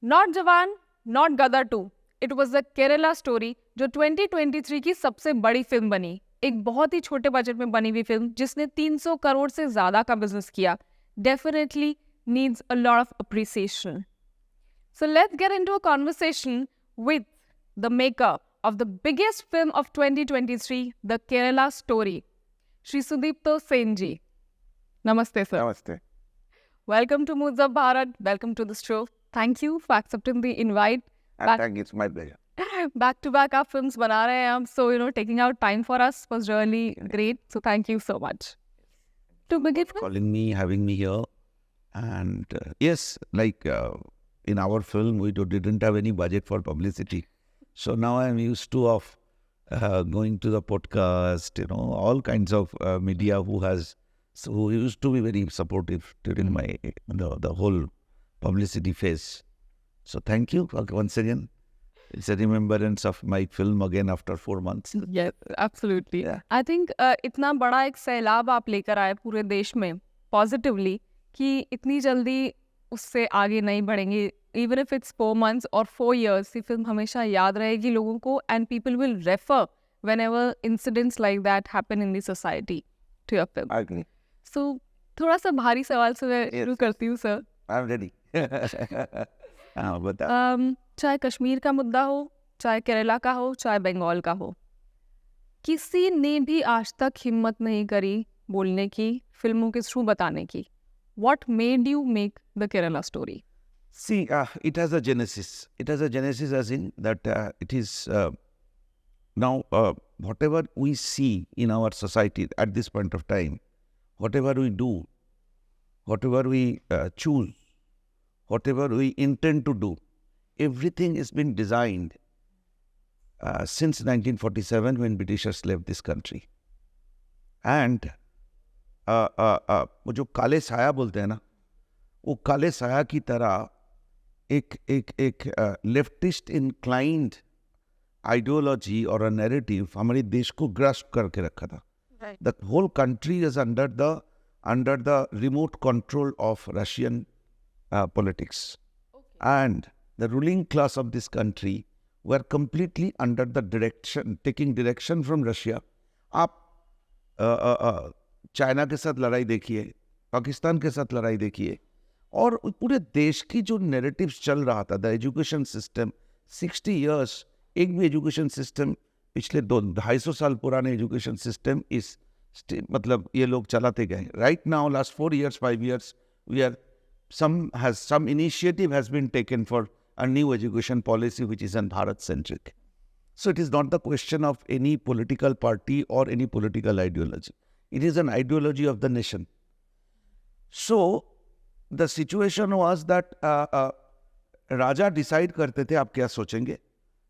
Not Jawan, not Gadar 2, it was the Kerala story, जो 2023 की सबसे बड़ी फिल्म बनी। एक बहुत ही छोटे बजट में बनी हुई फिल्म जिसने 300 करोड़ से ज्यादा का बिजनेस किया। Definitely needs a lot of appreciation. So let's get into a conversation with the maker of the biggest film of 2023, The Kerala Story, Shri Sudipto Sen ji. Namaste, sir. Namaste. Welcome to Moods of Bharat. Welcome to the show. Thank you for accepting the invite. Thank you. It's my pleasure. Back to back, आप films बना रहे हैं हम, so taking out time for us was really great. So thank you so much. To begin with, Calling me, having me here. And yes, like in our film, we didn't have any budget for publicity. So now I'm used to of going to the podcast, all kinds of media who used to be very supportive during my the whole publicity phase. So thank you once again. It's a remembrance of my film again after 4 months. yes, absolutely. Yeah. I think इतना बड़ा एक सैलाब आप लेकर आए पूरे देश में पॉजिटिवली कि इतनी जल्दी उससे आगे नहीं बढ़ेंगे. इवन इफ इट्स 4 months और 4 years, ये फिल्म हमेशा याद रहेगी लोगों को, and people will refer whenever incidents like that happen in the society to your film. I agree. So थोड़ा सा भारी सवाल से मैं Yes. शुरू करती हूँ सर. I'm ready. बता. चाहे कश्मीर का मुद्दा हो, चाहे केरला का हो, चाहे बंगाल का हो, किसी ने भी आज तक हिम्मत नहीं करी बोलने की, फिल्मों के थ्रू बताने की. What made you make the Kerala story? See, it has a genesis. It has a genesis as in that it is now whatever we see in our society at this point of time, whatever we do, whatever we choose, whatever we intend to do, everything has been designed since 1947 when Britishers left this country. And वो जो काले साया बोलते हैं ना, वो काले साया की तरह एक लेफ्टिस्ट इंक्लाइंड आइडियोलॉजी और अ नैरेटिव हमारे देश को ग्रास्प करके रखा था. The whole country is under the remote control of Russian politics. And the ruling class of this country were completely under the taking direction from Russia. आप China के साथ लड़ाई देखिए, पाकिस्तान के साथ लड़ाई देखिए, और पूरे देश की जो नैरेटिव्स चल रहा था, द एजुकेशन सिस्टम, 60 years, एक भी एजुकेशन सिस्टम, पिछले 250 साल पुराने एजुकेशन सिस्टम इस मतलब ये लोग चलाते गए. Right now last 4 years 5 years we are some initiative has been taken for a new education policy which is Bharat centric. So it is not the question of any political party or any political ideology. It is an ideology of the nation. So the situation was that Raja decide करते थे आप क्या सोचेंगे,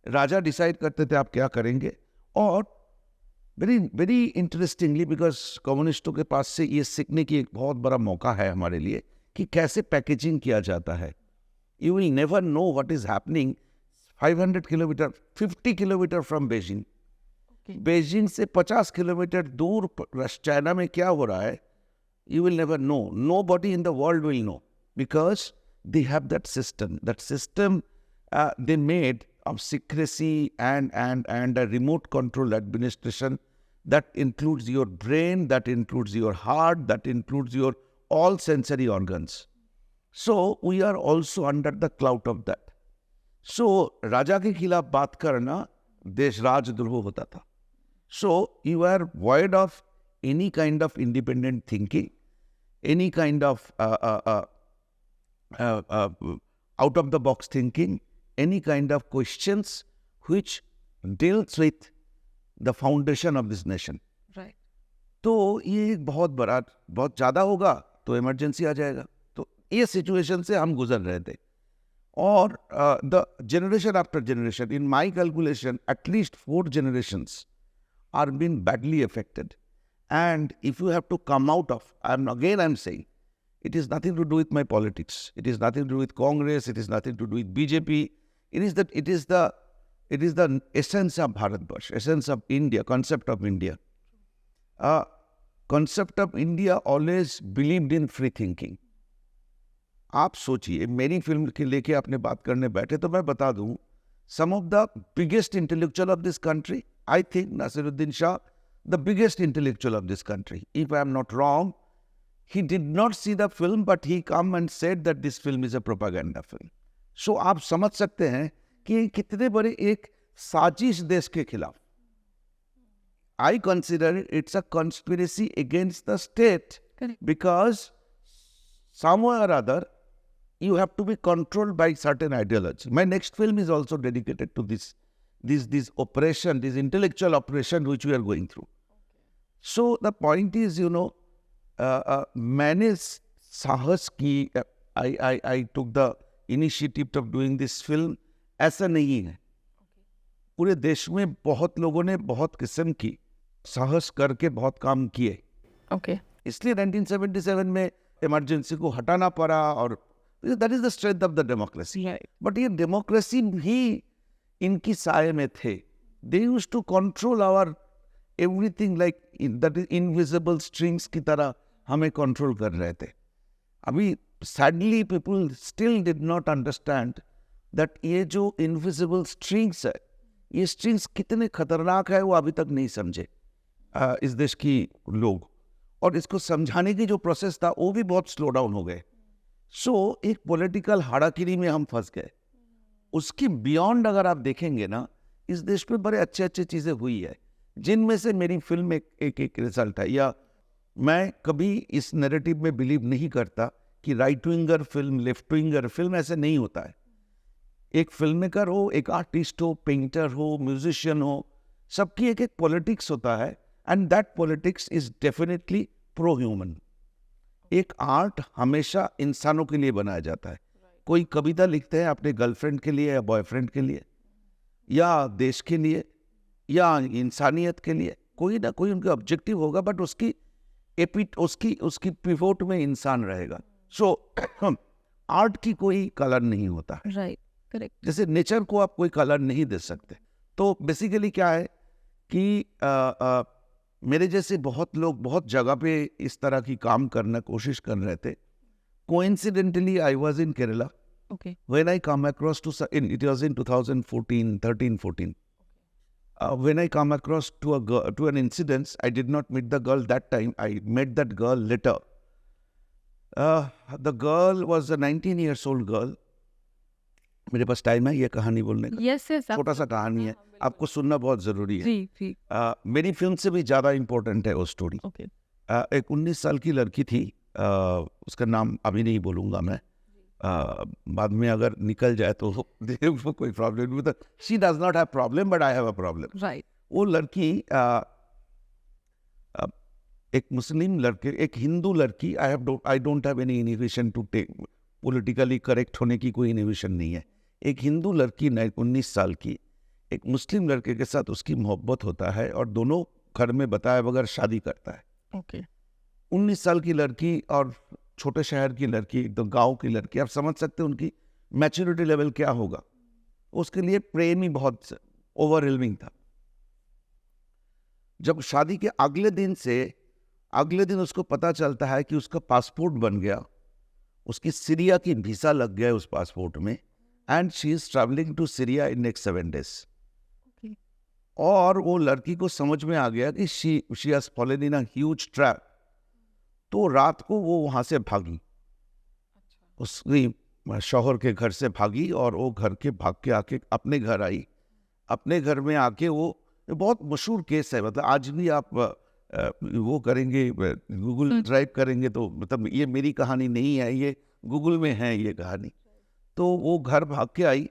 राजा decide करते थे आप क्या करेंगे. और वेरी वेरी इंटरेस्टिंगली, बिकॉज कम्युनिस्टों के पास से ये सीखने की एक बहुत बड़ा मौका है हमारे लिए कि कैसे पैकेजिंग किया जाता है. You will never know what is happening 500 kilometre 50 kilometre from Beijing. Beijing से 50 किलोमीटर दूर चाइना में क्या हो रहा है, you will never know. Nobody in the world will know because they have that system. That system they made of secrecy and a remote control administration that includes your brain, that includes your heart, that includes your all sensory organs. So we are also under the clout of that. So राजा के खिलाफ बात करना देश राजद्रोह होता था. So you are void of any kind of independent thinking, any kind of out of the box thinking, any kind of questions which deals with the foundation of this nation. Right. तो ये एक बहुत ज़्यादा होगा तो emergency आ जाएगा. तो ये सिचुएशन से हम गुजर रहे थे. और the generation after generation, in my calculation at least 4 generations are being badly affected. And if you have to come out of, I'm saying, it is nothing to do with my politics. It is nothing to do with Congress. It is nothing to do with BJP. It is the essence of Bharatvarsh, essence of India, concept of India. Concept of India always believed in free thinking. आप सोचिए, मेरी film के लेके आपने बात करने बैठे तो मैं बता दूं, some of the biggest intellectual of this country, I think Nasiruddin Shah, the biggest intellectual of this country. If I am not wrong, he did not see the film, but he come and said that this film is a propaganda film. So आप समझ सकते हैं कि कितने बड़े एक साजिश देश के खिलाफ. I consider it's a conspiracy against the state. Correct. Because somewhere or other, you have to be controlled by certain ideology. My next film is also dedicated to this oppression, this intellectual oppression which we are going through. So the point is, मैंने साहस की, I took the initiative of doing this film. ऐसा नहीं है. पूरे देश में बहुत लोगों ने बहुत किस्म की साहस करके बहुत काम किए. Okay. इसलिए 1977 में इमरजेंसी को हटाना पड़ा, और that is the strength of the democracy. Right. But ये डेमोक्रेसी भी इनकी साये में थे. They use to control our everything, like that is invisible strings की तरह हमें कंट्रोल कर रहे थे. अभी sadly people still did not understand that ये जो इनविजिबल स्ट्रिंग्स है, ये स्ट्रिंग्स कितने खतरनाक है, वो अभी तक नहीं समझे इस देश की लोग. और इसको समझाने की जो प्रोसेस था वो भी बहुत स्लो डाउन हो गए. सो एक पॉलिटिकल हाड़ाकिरी में हम फंस गए. उसके बियॉन्ड अगर आप देखेंगे ना, इस देश में बड़े अच्छे अच्छे चीज़ें हुई है, जिनमें से मेरी फिल्म एक रिजल्ट है. या मैं कभी इस नैरेटिव में बिलीव नहीं करता कि right winger film, left winger film, ऐसे नहीं होता है. एक फिल्म मेकर हो, एक आर्टिस्ट हो, पेंटर हो, म्यूजिशियन हो, सबकी एक एक पॉलिटिक्स होता है. And that politics is definitely pro human. एक आर्ट हमेशा इंसानों के लिए बनाया जाता है. कोई कविता लिखते हैं अपने गर्लफ्रेंड के लिए या बॉयफ्रेंड के लिए, या देश के लिए, या इंसानियत के लिए. कोई ना कोई उनका ऑब्जेक्टिव होगा, बट उसकी पिवोट में इंसान रहेगा. सो आर्ट की कोई कलर नहीं होता है. Right. Correct. जैसे नेचर को आप कोई कलर नहीं दे सकते. तो बेसिकली क्या है कि मेरे जैसे बहुत लोग बहुत जगह पे इस तरह की काम करना कोशिश कर रहे थे. Coincidentally I was in Kerala Okay. when I come across it was in 2013-14. When I come across to an incident, I did not meet the girl that time. I met that girl later. The girl was a 19 years old girl. मेरे पास time है ये कहानी बोलने का. Yes, yes. छोटा सा कहानी है, आपको सुनना बहुत जरूरी है. जी. मेरी फिल्म से भी ज्यादा इम्पोर्टेंट है वो स्टोरी. Okay. एक 19 साल की लड़की थी, उसका नाम अभी नहीं बोलूंगा मैं. बाद में अगर निकल जाए तो कोई प्रॉब्लम नहीं. She does not have problem, but I have a problem. Right. वो लड़की एक मुस्लिम लड़के, एक हिंदू लड़की. I don't have any inhibition to take politically correct होने की कोई इनहिबिशन नहीं है. एक हिंदू लड़की 19 साल की एक मुस्लिम लड़के के साथ उसकी मोहब्बत होता है, और दोनों घर में बताए बगैर शादी करता है. Okay. 19 साल की लड़की और छोटे शहर की लड़की, एकदम गांव की लड़की. आप समझ सकते हैं उनकी मैच्योरिटी लेवल क्या होगा. उसके लिए प्रेम ही बहुत ओवरवेलमिंग था. जब शादी के अगले दिन उसको पता चलता है कि उसका पासपोर्ट बन गया, उसकी सीरिया की वीजा लग गया उस पासपोर्ट में, and she is travelling to Syria in next 7 days. Okay. और वो लड़की को समझ में आ गया कि she has fallen in a huge trap. तो रात को वो वहां से भागी, उसकी शौहर के घर से भागी, और वो घर के भाग के आके अपने घर आई. अपने घर में आके वो बहुत मशहूर केस है. मतलब आज भी आप वो करेंगे, गूगल ड्राइव करेंगे तो, मतलब ये मेरी कहानी नहीं है, ये गूगल में है ये कहानी. तो वो घर भाग के आई,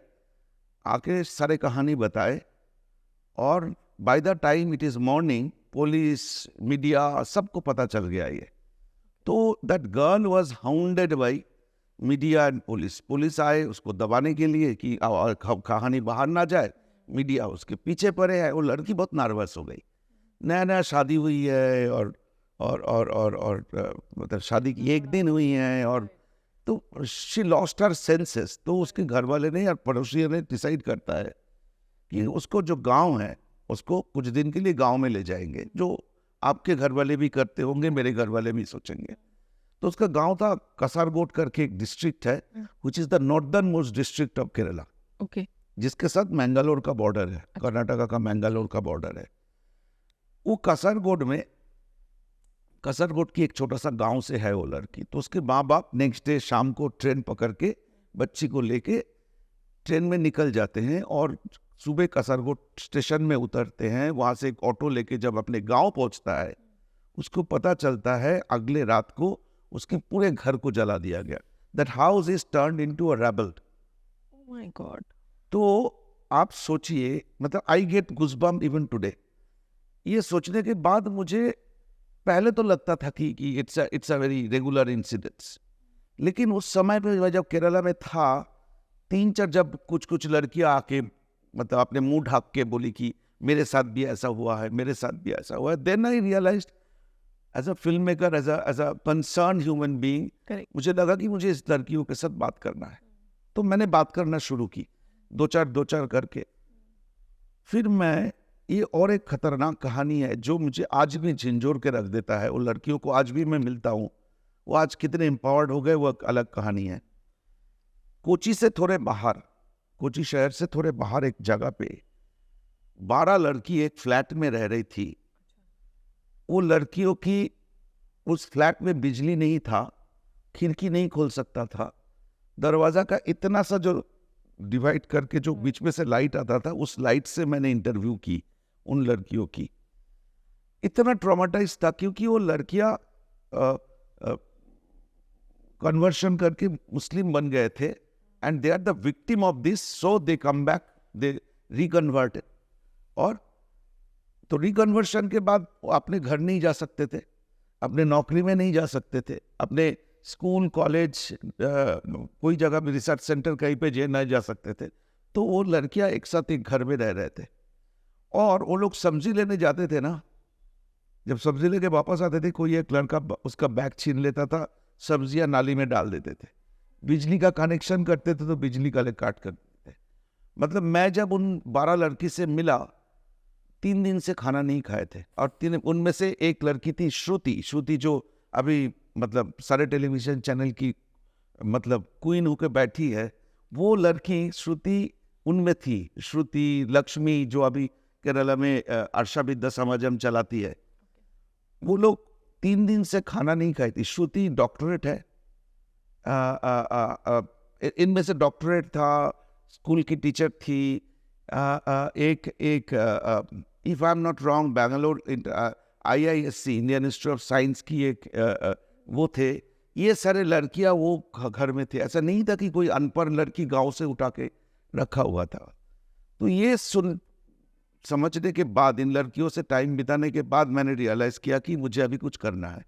आके सारे कहानी बताए, और by the time it is morning, police, media, सबको पता चल गया ये. तो that girl was hounded by media and police. Police आए उसको दबाने के लिए कि कहानी बाहर ना जाए. मीडिया उसके पीछे पड़े है. वो लड़की बहुत नर्वस हो गई. नया शादी हुई है, और मतलब शादी की एक दिन हुई है, और तो शी लॉस्ट हर सेंसेस. तो उसके घर वाले ने या पड़ोसियों ने डिसाइड करता है कि उसको जो गांव है उसको कुछ दिन के लिए गांव में ले जाएंगे, जो आपके घर वाले भी करते होंगे, मेरे घर वाले भी सोचेंगे. तो उसका गांव था कसारगोड करके एक डिस्ट्रिक्ट है, which is the northern most district of Kerala, okay, जिसके साथ मैंगलोर का बॉर्डर है, कर्नाटका का मैंगलोर का बॉर्डर है। वो कसरगोड की एक छोटा सा गांव से है वो लड़की। तो उसके माँ बाप नेक्स्ट डे शाम को ट्रेन पकड़ के बच्ची को लेके ट्रेन में निकल जाते हैं और सुबह कसरगोड स्टेशन में उतरते हैं। वहाँ से एक ऑटो लेके जब अपने गांव पहुँचता है, उसको पता चलता है अगले रात को उसके पूरे घर को जला दिया गया। That house is turned into a rebel. Oh my God. तो आप सोचिए, मतलब I get goosebump even today. ये सोचने के बाद मुझे पहले तो लगता था कि it's a very regular incidents, लेकिन उस समय पे मैं जब केरला में था, 3-4 जब कुछ लड़कियां आके मतलब अपने मुंह ढक के बोली कि मेरे साथ भी ऐसा हुआ है, मेरे साथ भी ऐसा हुआ है, then I realised as a film maker, as a concern human being, correct. मुझे लगा कि मुझे इस लड़कियों के साथ बात करना है। तो मैंने बात करना शुरू की, दो चार करके। फिर मैं, ये और एक खतरनाक कहानी है जो मुझे आज भी झिंझोर के रख देता है। वो लड़कियों को आज भी मैं मिलता हूँ, वो आज कितने एम्पावर्ड हो गए वो एक अलग कहानी है। कोची से थोड़े बाहर, कोची शहर से थोड़े बाहर एक जगह पे 12 लड़की एक फ्लैट में रह रही थी। वो लड़कियों की, उस फ्लैट में बिजली नहीं था, खिड़की नहीं खोल सकता था, दरवाजा का इतना सा जो डिवाइड करके जो बीच में से लाइट आता था, उस लाइट से मैंने इंटरव्यू की उन लड़कियों की। इतना ट्रॉमेटाइज था क्योंकि वो लड़कियां कन्वर्शन करके मुस्लिम बन गए थे, and they are the victim of this, so they come back, they reconverted. और तो रिकन्वर्शन के बाद वो अपने घर नहीं जा सकते थे, अपने नौकरी में नहीं जा सकते थे, अपने स्कूल कॉलेज कोई जगह भी, रिसर्च सेंटर कहीं पे नहीं जा सकते थे। तो वो लड़कियां एक साथ एक घर में रह रहे थे, और वो लोग सब्जी लेने जाते थे ना, जब सब्जी लेके वापस आते थे, कोई एक लड़का उसका बैग छीन लेता था, सब्जियां नाली में डाल देते थे। बिजली का कनेक्शन करते थे तो बिजली का काट कर देते थे। मतलब मैं जब उन 12 लड़की से मिला, 3 दिन से खाना नहीं खाए थे। और 3 उनमें से एक लड़की थी श्रुति जो अभी मतलब सारे टेलीविजन चैनल की मतलब क्वीन होकर बैठी है। वो लड़की श्रुति उनमें थी, श्रुति लक्ष्मी जो अभी केरला में अर्षा विद्या समाजम चलाती है। वो लोग 3 दिन से खाना नहीं खाई थी। श्रुति डॉक्टरेट है, इनमें से डॉक्टरेट था, स्कूल की टीचर थी, एक if I am not wrong Bangalore IISc Indian institute of science की एक वो थे। ये सारे लड़कियां वो घर में थे। ऐसा नहीं था कि कोई अनपढ़ लड़की गांव से उठा के रखा हुआ था। तो ये समझने के बाद, इन लड़कियों से टाइम बिताने के बाद मैंने रियलाइज किया कि मुझे अभी कुछ करना है,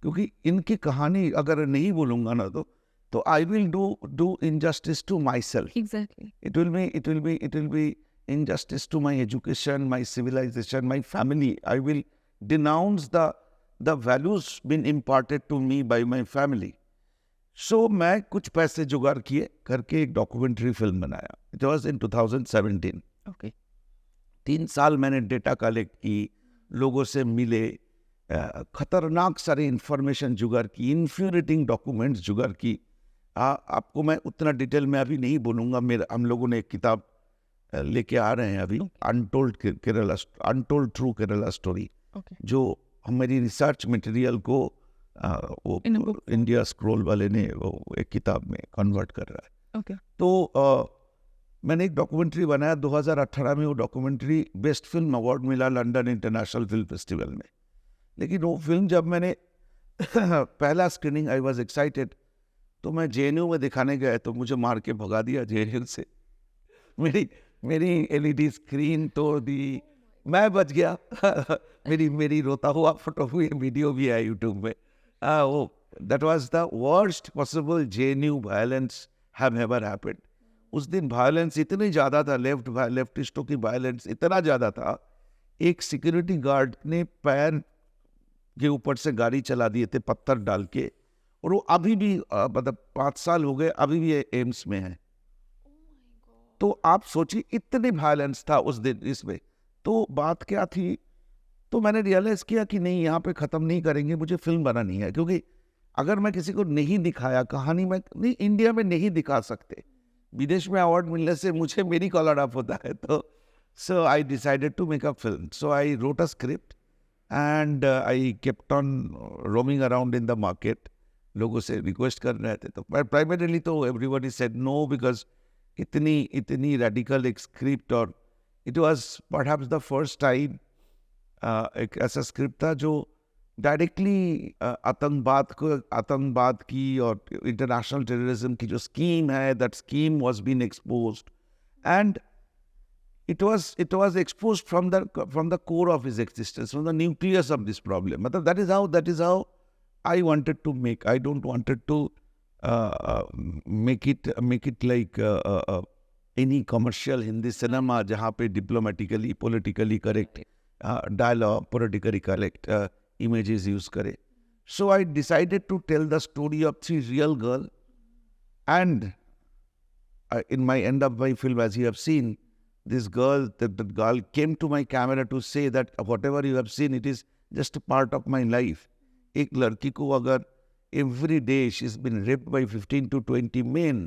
क्योंकि इनकी कहानी अगर नहीं बोलूंगा ना तो I will do injustice to myself. Exactly. It will be injustice to my education, my civilization, my family. I will denounce the values been imparted to me by my family. So मैं कुछ पैसे जुगाड़ किए करके एक documentary film बनाया। It was in 2017. Okay. 3 साल मैंने डेटा कलेक्ट की, लोगों से मिले, खतरनाक सारी इंफॉर्मेशन जुगाड़ की, इन्फ्यूरेटिंग डॉक्यूमेंट्स जुगाड़ की। आपको मैं उतना डिटेल में अभी नहीं बोलूँगा। हम लोगों ने एक किताब लेके आ रहे हैं अभी, अनटोल्ड ट्रू केरला स्टोरी, जो हमारी रिसर्च मटेरियल को वो इंडिया स्क्रॉल वाले ने वो एक किताब में कन्वर्ट कर रहा है। तो मैंने एक डॉक्यूमेंट्री बनाया 2018 में। वो डॉक्यूमेंट्री बेस्ट फिल्म अवार्ड मिला लंदन इंटरनेशनल फिल्म फेस्टिवल में। लेकिन वो फिल्म जब मैंने पहला स्क्रीनिंग, आई वॉज एक्साइटेड, तो मैं JNU में दिखाने गया तो मुझे मार के भगा दिया JNU से। मेरी LED स्क्रीन तोड़ दी, मैं बच गया। मेरी रोता हुआ फोटो हुई, वीडियो भी है यूट्यूब में। वो that was the worst possible JNU violence have ever happened. उस दिन वायलेंस इतनी ज़्यादा था, लेफ्टिस्टों की वायलेंस इतना ज़्यादा था, एक सिक्योरिटी गार्ड ने पैर के ऊपर से गाड़ी चला दिए थे पत्थर डाल के, और वो अभी भी मतलब 5 साल हो गए, अभी भी एम्स में है। तो आप सोचिए इतने वायलेंस था उस दिन इसमें। तो बात क्या थी, तो मैंने रियलाइज किया कि नहीं, यहाँ पे ख़त्म नहीं करेंगे, मुझे फिल्म बनानी है। क्योंकि अगर मैं किसी को नहीं दिखाया कहानी में, नहीं इंडिया में नहीं दिखा सकते, विदेश में अवार्ड मिलने से मुझे मेरी कॉलर अप होता है। तो so I decided to make a film, so I wrote a script and I kept on roaming around in the market. लोगों से रिक्वेस्ट कर रहे थे, तो प्राइमरीली तो एवरीबॉडी सेड नो, बिकॉज इतनी रेडिकल एक स्क्रिप्ट, और it was perhaps the first time एक ऐसा स्क्रिप्ट था जो डायरेक्टली आतंकवाद की और इंटरनेशनल टेररिज्म की जो स्कीम है, that scheme was been exposed, and it was exposed from the core of his existence, from the nucleus of this problem. मतलब that is how I wanted to make. I don't wanted to make it like any commercial Hindi cinema जहाँ पे diplomatically, politically correct dialogue, politically correct images use करे. So I decided to tell the story of three real girls, and in my end of my film, as you have seen, this girl, that girl came to my camera to say that whatever you have seen, it is just a part of my life. एक लड़की को अगर every day she's been raped by 15 to 20 men,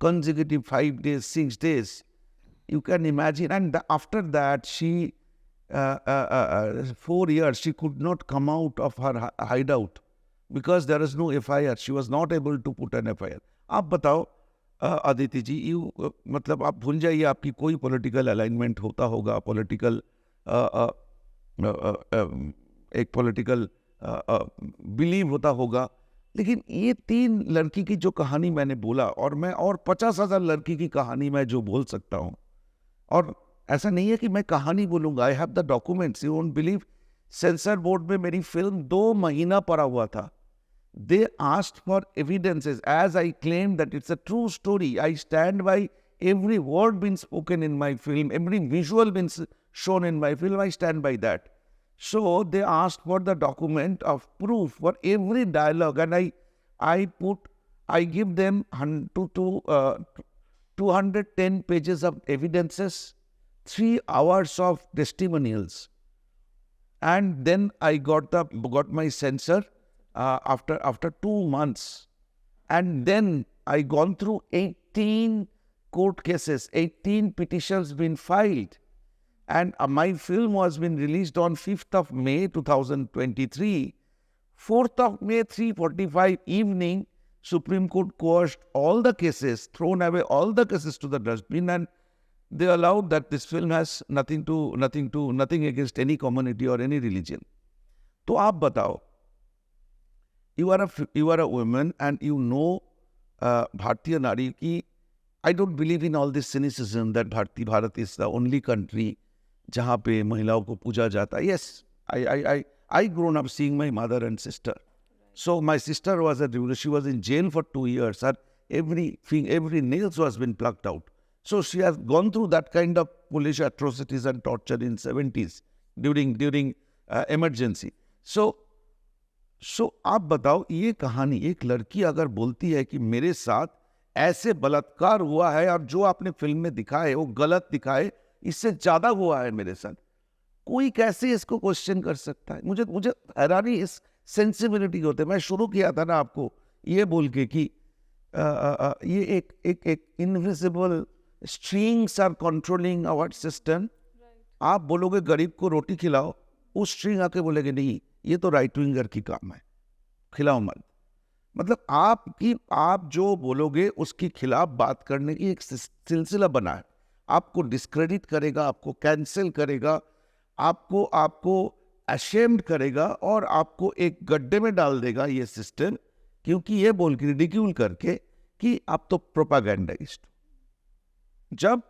consecutive 5 days, 6 days, you can imagine. And after that, she, 4 years, she could not come out of her hideout because there is no FIR. She was not able to put an FIR. आप बताओ अदिति जी, मतलब आप भूल जाइए आपकी कोई political alignment होता होगा, पॉलिटिकल एक पॉलिटिकल बिलीव होता होगा, लेकिन ये 3 लड़की की जो कहानी मैंने बोला, और मैं और 50,000 लड़की की कहानी मैं जो बोल सकता हूँ, और ऐसा नहीं है कि मैं कहानी बोलूँगा, I have the documents, you won't believe. Sensor board में मेरी फिल्म 2 महीना पड़ा हुआ था। They asked for evidences. As I claim that it's a true story, I stand by every word been spoken in my film, every visual been shown in my film, I stand by that. So they asked for the document of proof for every dialogue, and I give them 210 pages of evidences, 3 hours of testimonials, and then I got my censor. After 2 months, and then I gone through 18 court cases, 18 petitions been filed, and my film was been released on 5th of May 2023. 4th of May 3:45 evening, Supreme Court quashed all the cases, thrown away all the cases to the dustbin, and they allowed that this film has nothing against any community or any religion. तो आप बताओ, you are a woman, and you know Bharatiya Nari ki, I don't believe in all this cynicism that Bharat is the only country जहाँ पे महिलाओं को पूजा जाता है. Yes, I grown up seeing my mother and sister. So my sister was she was in jail for 2 years, and every nails was been plucked out. So she has gone through that kind of police atrocities and torture in 70s during emergency. So आप बताओ, ये कहानी एक लड़की अगर बोलती है कि मेरे साथ ऐसे बलात्कार हुआ है, और जो आपने फिल्म में दिखाए वो गलत दिखाए, इससे ज्यादा हुआ है मेरे साथ, कोई कैसे इसको क्वेश्चन कर सकता है? मुझे हैरानी इस सेंसिबिलिटी होते। मैं शुरू किया था ना आपको ये बोल के कि ये एक invisible strings are controlling our system. आप बोलोगे गरीब को रोटी खिलाओ, उस स्ट्रिंग आके बोलेगे नहीं, ये तो राइट विंगर की काम है, खिलाओ मत। मतलब आप जो बोलोगे उसके खिलाफ बात करने की एक सिलसिला बना है, आपको डिस्क्रेडिट करेगा, आपको कैंसिल करेगा, आपको अशेम्ड करेगा, और आपको एक गड्ढे में डाल देगा ये सिस्टम, क्योंकि ये बोल के रिडिक्यूल करके कि आप तो प्रोपागेंडाइस्ट। जब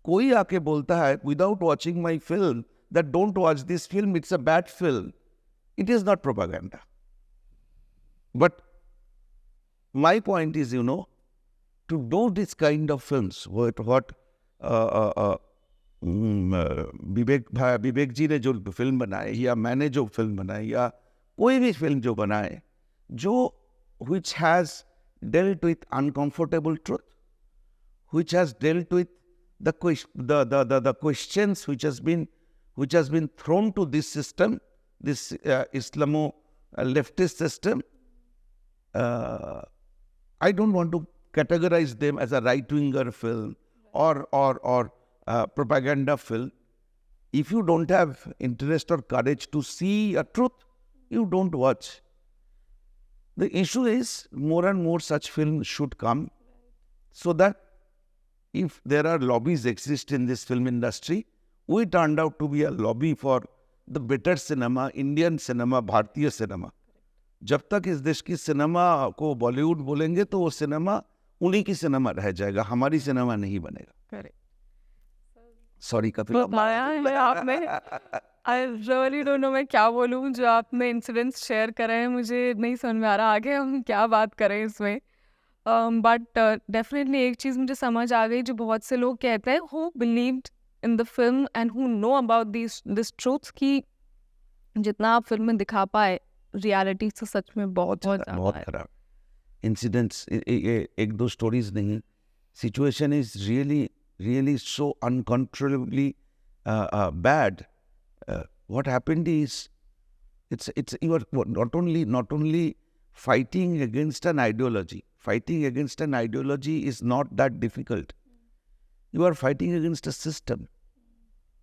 कोई आके बोलता है without watching my film that don't watch this film, it's a bad film, it is not propaganda. But my point is, to do this kind of films, what विवेक जी ने जो फिल्म बनाए, या मैंने जो फिल्म बनाई, या कोई भी फिल्म जो बनाए, जो which has dealt with uncomfortable truth, which has dealt with the questions which has been thrown to this system, this Islamo leftist system, I don't want to categorize them as a right-winger film or propaganda film. If you don't have interest or courage to see a truth, you don't watch. The issue is more and more such films should come, so that if there are lobbies exist in this film industry, we turned out to be a lobby for the better cinema, Indian cinema, भारतीय cinema. जब तक इस देश की cinema को बॉलीवुड बोलेंगे तो वो सिनेमा उन्हीं की सिनेमा रह जाएगा, हमारी सिनेमा नहीं बनेगा. करेक्ट. सॉरी कपिल. बताया है आपने. आई रियली डोंट नो मैं क्या बोलूँ. जो आपने इंसिडेंट्स शेयर करे हैं मुझे नहीं समझ में आ रहा आगे हम क्या बात करें इसमें. बट डेफिनेटली एक चीज़ मुझे समझ आ गई जो बहुत से लोग कहते हैं who believed in the film and who know about this truths कि जितना आप फिल्म में दिखा पाए रियलिटी से सच में बहुत बहुत ज़्यादा है. खराब इंसिडेंट्स. एक दो स्टोरीज नहीं. Situation is really so uncontrollably bad. What happened is it's you are not only fighting against an ideology. Fighting against an ideology is not that difficult. You are fighting against a system.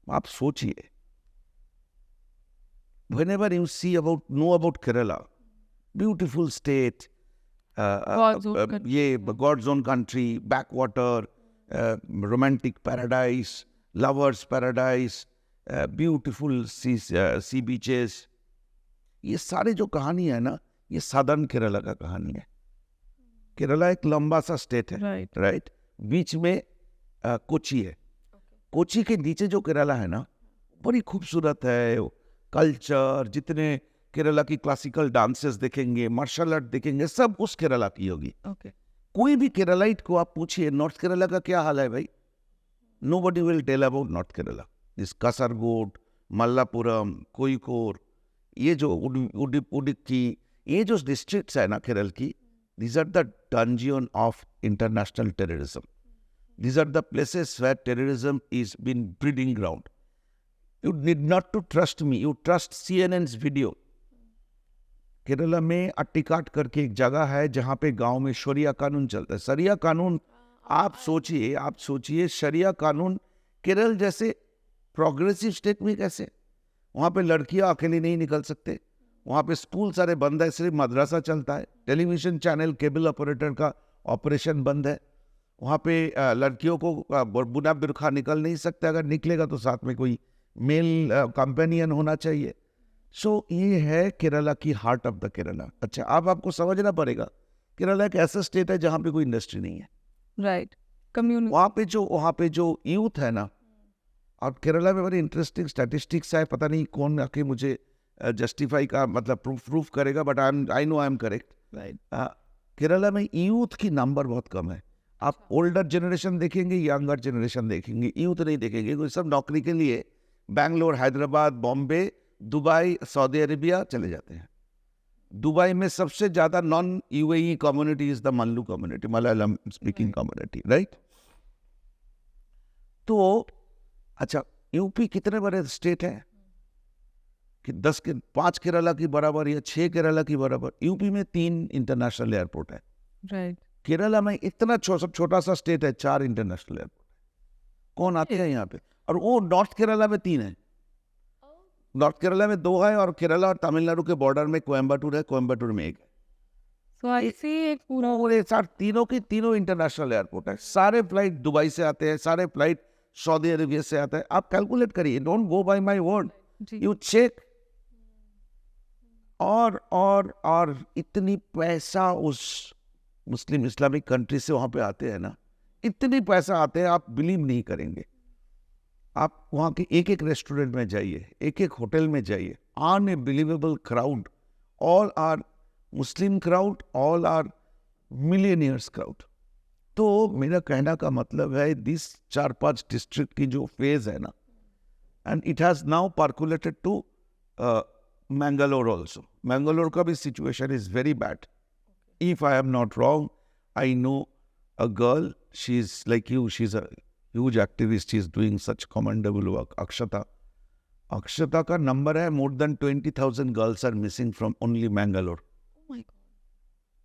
आप सोचिए. Whenever you know about Kerala, beautiful state, God's own country, backwater, romantic paradise, lovers paradise, beautiful sea beaches. ये सारे जो कहानी है ना, ये साधन केरला का कहानी है. केरला एक लंबा सा स्टेट है, राइट. बीच में कोची है. कोची के नीचे जो केरला है ना, बड़ी खूबसूरत है. कल्चर, जितने केरला की क्लासिकल डांसेस देखेंगे, मार्शल आर्ट देखेंगे, सब उस केरला की होगी. कोई भी केरलाइट को आप पूछिए नॉर्थ केरला का क्या हाल है भाई, nobody will tell about North Kerala. This Kasaragod, Mallapuram, Kozhikode, ये जो उडुपी, ये जो डिस्ट्रिक्ट्स है ना केरल की, these are the dungeon of international terrorism. These are the places where terrorism is been breeding ground. You need not to trust me. You trust CNN's video. Kerala में अट्टिकाट करके एक जगह है जहाँ पे गांव में शरिया कानून चलता है. शरिया कानून आप सोचिए शरिया कानून केरल जैसे प्रोग्रेसिव स्टेट में कैसे. वहाँ पे लड़कियाँ अकेली नहीं निकल सकते. वहाँ पे स्कूल सारे बंद है, सिर्फ मदरसा चलता है. टेलीविजन चैनल केबल ऑपरेटर का ऑपरेशन बंद है. वहाँ पे लड़कियों को बुना बुरखा निकल नहीं सकते. अगर निकलेगा तो साथ में कोई मेल कंपेनियन होना चाहिए. सो ये है केरला की हार्ट ऑफ द केरला. अच्छा, अब आपको समझना पड़ेगा केरला एक ऐसा स्टेट है जहाँ पे कोई इंडस्ट्री नहीं है. राइट. कम्युनिटी. वहाँ पे जो यूथ है ना, और केरला में बड़ी इंटरेस्टिंग स्टैटिस्टिक्स है. पता नहीं कौन आके मुझे जस्टिफाई का मतलब प्रूफ करेगा, but I know I am correct. Right. Kerala में यूथ की नंबर बहुत कम है. आप ओल्डर जनरेशन देखेंगे, यंगर जनरेशन देखेंगे, यूथ नहीं देखेंगे. कोई सब नौकरी के लिए Bangalore, Hyderabad, Bombay, Dubai, Saudi Arabia चले जाते हैं. दुबई में सबसे ज्यादा non UAE community is the Mallu community, Malayalam speaking community, right. तो अच्छा, यूपी कितने बड़े स्टेट है कि 5 केरला की बराबर या 6 केरला की बराबर. यूपी में 3 इंटरनेशनल एयरपोर्ट है. राइट. केरला में इतना छोटा सा स्टेट है, 4 इंटरनेशनल एयरपोर्ट. कौन आते हैं यहाँ पे? और वो नॉर्थ केरला में 3 है. नॉर्थ केरला में 2 है, और केरला और तमिलनाडु के बॉर्डर में कोयम्बटूर है, कोयम्बटूर में 1 है. सो आई सी एक पूरा पूरे तीनों इंटरनेशनल एयरपोर्ट है. सारे फ्लाइट दुबई से आते हैं, सारे फ्लाइट सऊदी अरेबिया से आता है. आप कैलकुलेट करिए, don't go by my word, you check. और इतनी पैसा उस मुस्लिम इस्लामिक कंट्री से वहां पे आते हैं ना, इतनी पैसा आते हैं आप बिलीव नहीं करेंगे. आप वहाँ के एक एक रेस्टोरेंट में जाइए, एक एक होटल में जाइए, unbelievable crowd. All are Muslim crowd, all are millionaires crowd. तो मेरा कहना का मतलब है दिस 4-5 डिस्ट्रिक्ट की जो फेज है ना, and it has now percolated to Mangalore also. Mangalore का भी situation is very bad. If I am not wrong, I know a girl, she is like you, she is a huge activist, she is doing such commendable work. Akshata का number है more than 20,000 girls are missing from only Mangalore. Oh my God.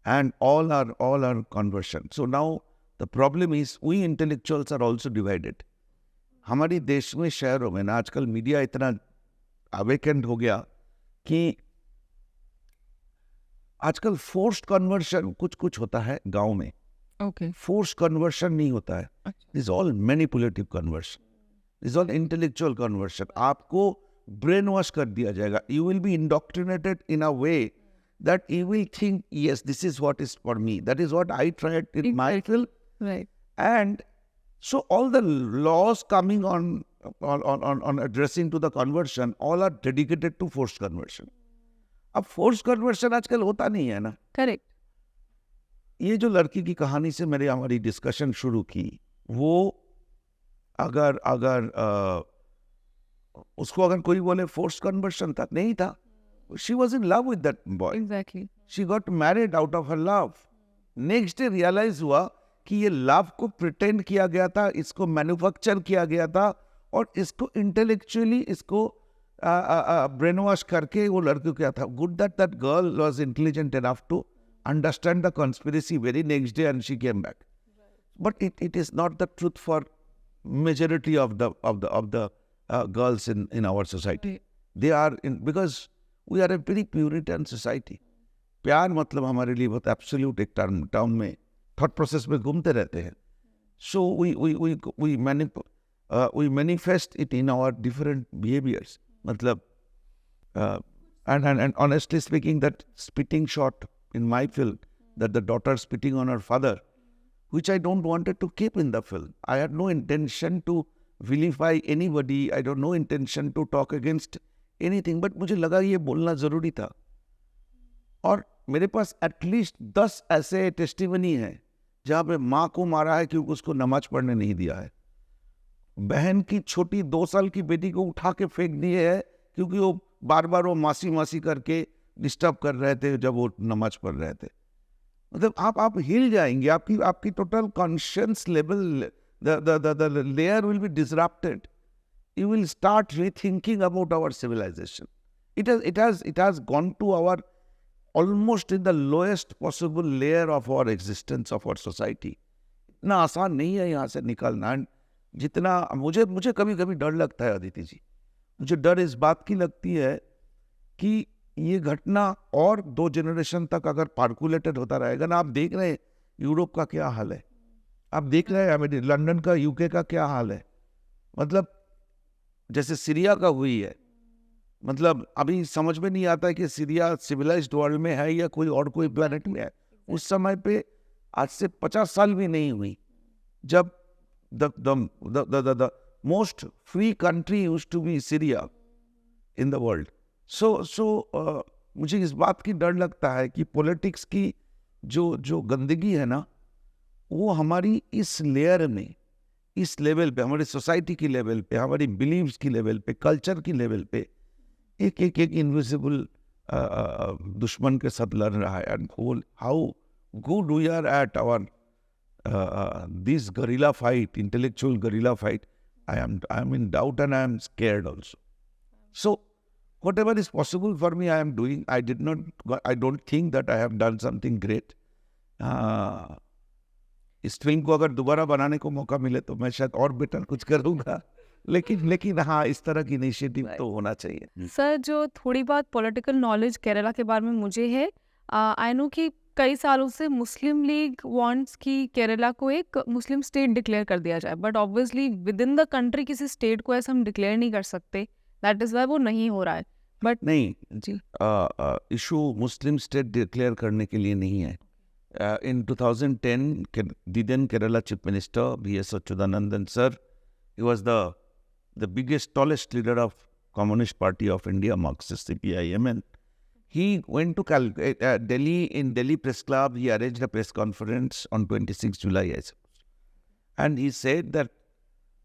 and all are conversion. So now the problem is we intellectuals are also divided. हमारी देश में शहरों में ना आजकल media इतना अवेकेंड हो गया कि आजकल फोर्स्ड कन्वर्शन कुछ कुछ होता है गांव में, ओके फोर्स्ड कन्वर्शन नहीं होता है. Is all manipulative conversion, is all intellectual conversion. आपको ब्रेन वॉश कर दिया जाएगा. You will be indoctrinated in a way that you will think, yes, this is what is for me. That is what I tried in my film. Right And so all the laws coming on addressing to the conversion, all are dedicated to forced conversion. अब forced conversion आजकल होता नहीं है ना. Correct ये जो लड़की की कहानी से मेरी हमारी डिस्कशन शुरू की, वो अगर अगर उसको अगर कोई बोले फोर्स कन्वर्शन था, नहीं था. She was in love with that boy. Exactly she got married out of her love. Next day realise हुआ कि ये लव को प्रिटेंड किया गया था, इसको मैन्युफैक्चर किया गया था, और इसको इंटेलेक्चुअली इसको ब्रेन वॉश करके वो लड़की को क्या था. Good that that girl was intelligent enough to understand the conspiracy very next day and she came back. But it is not the truth for majority of the girls in our society. They are in, because we are a very Puritan society. प्यार मतलब हमारे लिए बहुत absolute एक term में thought process में घूमते रहते हैं. So we manifest it in our different behaviors. मतलब and honestly speaking, that spitting shot in my film, that the daughter spitting on her father, which I don't wanted to keep in the film. I had no intention to vilify anybody. I had no intention to talk against anything. But मुझे लगा ये बोलना ज़रूरी था. और मेरे पास at least 10 ऐसे testimony हैं जहाँ पे माँ को मारा है क्योंकि उसको नमाज पढ़ने नहीं दिया है. बहन की छोटी 2 साल की बेटी को उठा के फेंक दिए है क्योंकि वो बार बार वो मासी मासी करके डिस्टर्ब कर रहे थे जब वो नमाज पढ़ रहे थे. मतलब आप हिल जाएंगे. आपकी total conscious level, the layer will be disrupted. You will start rethinking about our civilisation. It has gone to our almost in the lowest possible layer of our existence, of our society. इतना आसान नहीं है यहाँ से निकलना. And जितना मुझे कभी कभी डर लगता है अदिति जी, मुझे डर इस बात की लगती है कि ये घटना और 2 जनरेशन तक अगर पार्कुलेटेड होता रहेगा ना. आप देख रहे हैं यूरोप का क्या हाल है, आप देख रहे हैं लंदन का, यूके का क्या हाल है. मतलब जैसे सीरिया का हुई है. मतलब अभी समझ में नहीं आता है कि सीरिया सिविलाइज्ड वर्ल्ड में है या कोई प्लेनेट में है. उस समय पे आज से 50 साल भी नहीं हुई जब the most free country used to be Syria in the world. So मुझे इस बात की डर लगता है कि पॉलिटिक्स की जो गंदगी है ना, वो हमारी इस लेयर में, इस लेवल पे, हमारी सोसाइटी की लेवल पे, हमारी बिलीव्स की लेवल पे, कल्चर की लेवल पे एक इनविजिबल दुश्मन के साथ लड़ रहा है. And how good we are at our this guerrilla fight, intellectual guerrilla fight. I am in doubt and I am scared also. So whatever is possible for me, I am doing. I don't think that I have done something great. इस film को अगर दोबारा बनाने को मौका मिले तो मैं शायद और बेटर कुछ करूँगा. लेकिन हाँ, इस तरह की इनिशिएटिव तो होना चाहिए. सर, जो थोड़ी बहुत पॉलिटिकल नॉलेज केरला के बारे में मुझे है, आई नो कि कई सालों से मुस्लिम लीग वांट्स कि केरला को एक मुस्लिम स्टेट डिक्लेयर कर दिया जाए, but obviously with in the country किसी स्टेट को ऐसा हम डिक्लेयर नहीं कर सकते. दैट इज वाई वो नहीं हो रहा है. बट नहीं, जी इशू मुस्लिम स्टेट डिक्लेयर करने के लिए नहीं है. In 2010, the then Kerala Chief Minister B.S. Achyutanandan sir, he was the biggest, tallest leader of Communist Party of India, Marxist CPIM. He went to Delhi. In Delhi Press Club, he arranged a press conference on 26 July, I suppose. And he said that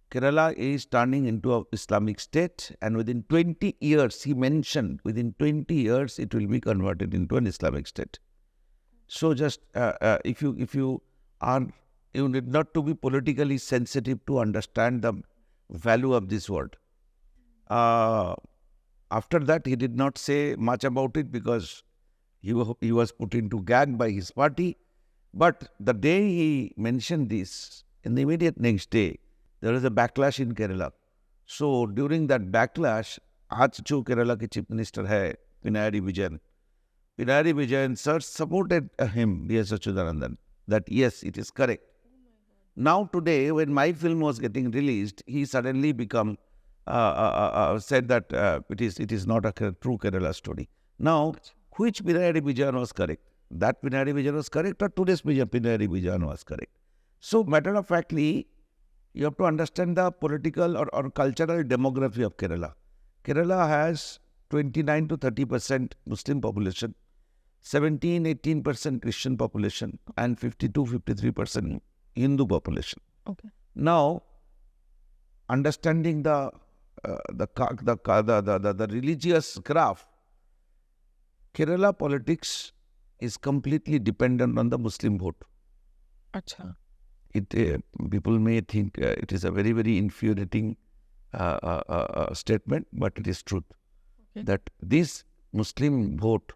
Kerala is turning into an Islamic state, and within 20 years, he mentioned, within 20 years, it will be converted into an Islamic state. So just if you need not to be politically sensitive to understand the value of this word. After that, he did not say much about it because he was put into gag by his party. But the day he mentioned this, in the immediate next day, there was a backlash in Kerala. So during that backlash, आज जो केरला के chief minister है Pinarayi Vijayan sir supported him, D.S. Achyutanandan, that yes, it is correct. Now today, when my film was getting released, he suddenly said that it is not a true Kerala story. Now, which Pinarayi Vijayan was correct? That Pinarayi Vijayan was correct, or today's Pinarayi Vijayan was correct? So, matter of factly, you have to understand the political or cultural demography of Kerala. Kerala has 29 to 30% Muslim population, 17-18% Christian population, and 52-53% Hindu population. Okay. Now, understanding the religious graph, Kerala politics is completely dependent on the Muslim vote. अच्छा. People may think it is a very, very infuriating statement, but it is truth. Okay. That this Muslim vote,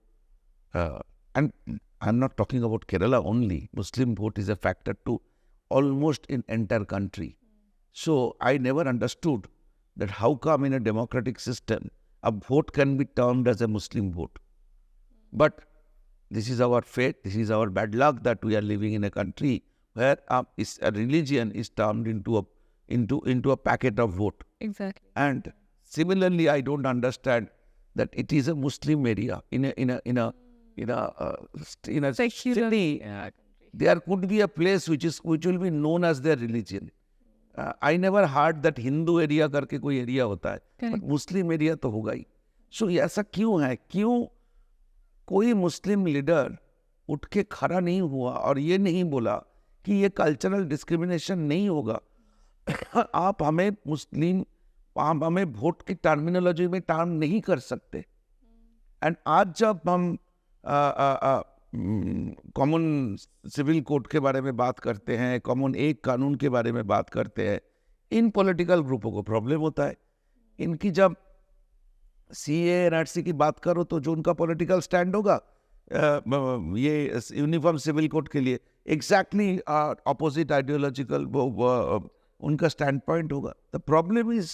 and I'm not talking about Kerala only, Muslim vote is a factor to almost in entire country. So I never understood that how come in a democratic system a vote can be termed as a Muslim vote. But this is our fate, this is our bad luck that we are living in a country where a religion is termed into a packet of vote. Exactly. And similarly, I don't understand that it is a Muslim area in a Secular. city. Yeah. There could be a place which will be known as their religion. I never heard that Hindu area करके कोई area होता है, Correct. but Muslim area तो होगा ही. So ऐसा क्यों है? क्यों कोई मुस्लिम लीडर उठ के खड़ा नहीं हुआ और ये नहीं बोला कि ये कल्चरल डिस्क्रिमिनेशन नहीं होगा? आप हमें वोट की टर्मिनोलॉजी में टर्म नहीं कर सकते. एंड आज जब हम कॉमन सिविल कोड के बारे में बात करते हैं, कॉमन एक कानून के बारे में बात करते हैं, इन पॉलिटिकल ग्रुपों को प्रॉब्लम होता है. इनकी जब सीए एनआरसी की बात करो तो जो उनका पॉलिटिकल स्टैंड होगा ये यूनिफॉर्म सिविल कोड के लिए एग्जैक्टली अपोजिट आइडियोलॉजिकल उनका स्टैंड पॉइंट होगा. The problem is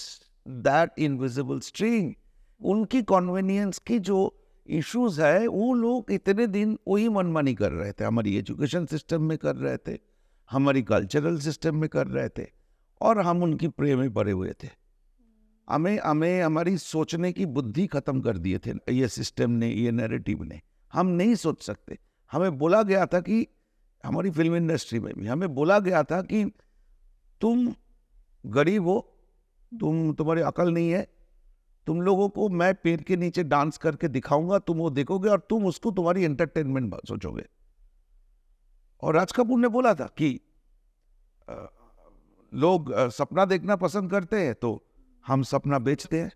that invisible string. उनकी कॉन्वेनियंस की जो इश्यूज है वो लोग इतने दिन वही मनमानी कर रहे थे. हमारी एजुकेशन सिस्टम में कर रहे थे, हमारी कल्चरल सिस्टम में कर रहे थे, और हम उनकी प्रे में पड़े हुए थे. हमें हमारी सोचने की बुद्धि खत्म कर दिए थे ये सिस्टम ने, ये नैरेटिव ने. हम नहीं सोच सकते. हमें बोला गया था कि हमारी फिल्म इंडस्ट्री में भी हमें बोला गया था कि तुम गरीब हो, तुम्हारी अकल नहीं है, तुम लोगों को मैं पेड़ के नीचे डांस करके दिखाऊंगा, तुम वो देखोगे और तुम उसको तुम्हारी एंटरटेनमेंट सोचोगे. और राज कपूर ने बोला था कि लोग सपना देखना पसंद करते हैं तो हम सपना बेचते हैं.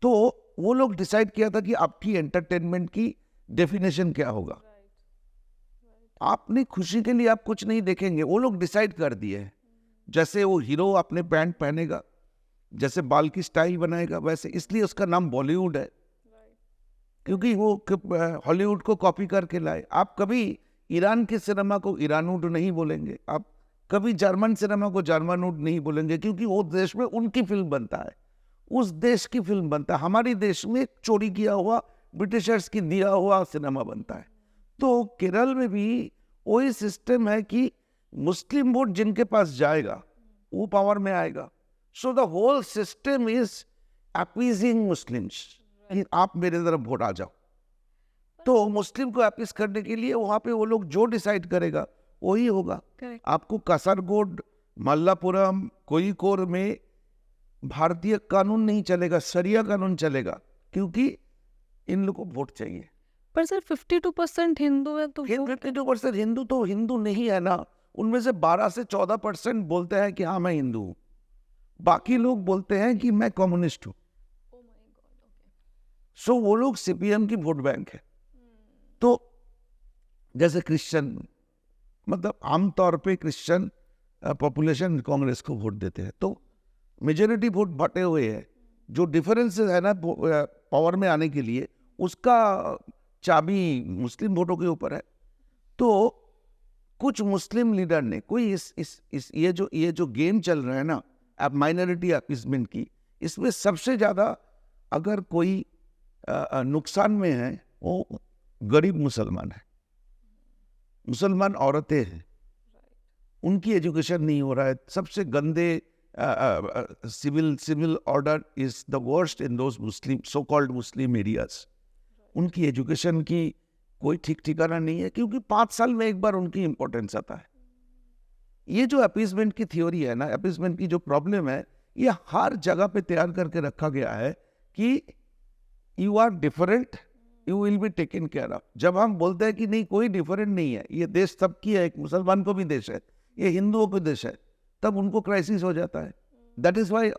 तो वो लोग डिसाइड किया था कि आपकी एंटरटेनमेंट की डेफिनेशन क्या होगा. आपने खुशी के लिए आप कुछ नहीं देखेंगे, वो लोग डिसाइड कर दिए हैं. जैसे वो हीरो अपने पैंट पहनेगा, जैसे बाल की स्टाइल बनाएगा, वैसे. इसलिए उसका नाम बॉलीवुड है, क्योंकि वो हॉलीवुड को कॉपी करके लाए. आप कभी ईरान के सिनेमा को ईरानवुड नहीं बोलेंगे, आप कभी जर्मन सिनेमा को जर्मनवुड नहीं बोलेंगे, क्योंकि वो देश में उनकी फिल्म बनता है, उस देश की फिल्म बनता है. हमारे देश में चोरी किया हुआ, ब्रिटिशर्स की दिया हुआ सिनेमा बनता है. तो केरल में भी वही सिस्टम है कि मुस्लिम वोट जिनके पास जाएगा वो पावर में आएगा. So the whole system is appeasing Muslims कि आप मेरे तरफ वोट आ जाओ. तो मुस्लिम को अपीज करने के लिए वहां पे वो लोग जो डिसाइड करेगा वही होगा. Correct. आपको कासरगोड, मल्लापुरम, कोयिकोड में भारतीय कानून नहीं चलेगा, शरिया कानून चलेगा, क्योंकि इन लोगों को वोट चाहिए. पर सर 52% हिंदू है तो 52% हिंदू तो हिंदू नहीं है ना. उनमें से 12 से 14% बोलते हैं कि हाँ मैं हिंदू हूँ, बाकी लोग बोलते हैं कि मैं कम्युनिस्ट हूँ. सो वो लोग सीपीएम की वोट बैंक है. तो जैसे क्रिश्चियन, मतलब आमतौर पे क्रिश्चियन पॉपुलेशन कांग्रेस को वोट देते हैं, तो मेजोरिटी वोट बटे हुए हैं. जो डिफरेंस है ना पावर में आने के लिए, उसका चाबी मुस्लिम वोटों के ऊपर है। तो कुछ मुस्लिम लीडर ने कोई इस ये जो गेम चल रहा है ना अब माइनॉरिटी अपीसमेंट की, इसमें सबसे ज्यादा अगर कोई नुकसान में है वो गरीब मुसलमान है, मुसलमान औरतें हैं, उनकी एजुकेशन नहीं हो रहा है। सबसे गंदे civil order is the worst in those Muslim so called Muslim areas. उनकी एजुकेशन की कोई ठीक ठिकाना नहीं है, क्योंकि 5 साल में एक बार उनकी इंपॉर्टेंस आता है। ये जो अपीसमेंट की थ्योरी है ना, अपीसमेंट की जो प्रॉब्लम है, ये हर जगह पे तैयार करके रखा गया है कि you are different, you will be taken care of. जब हम बोलते हैं कि नहीं कोई डिफरेंट नहीं है, ये देश सबकी है, एक मुसलमान को भी देश है, ये हिंदुओं को देश है, तब उनको क्राइसिस हो जाता है। दैट इज वाई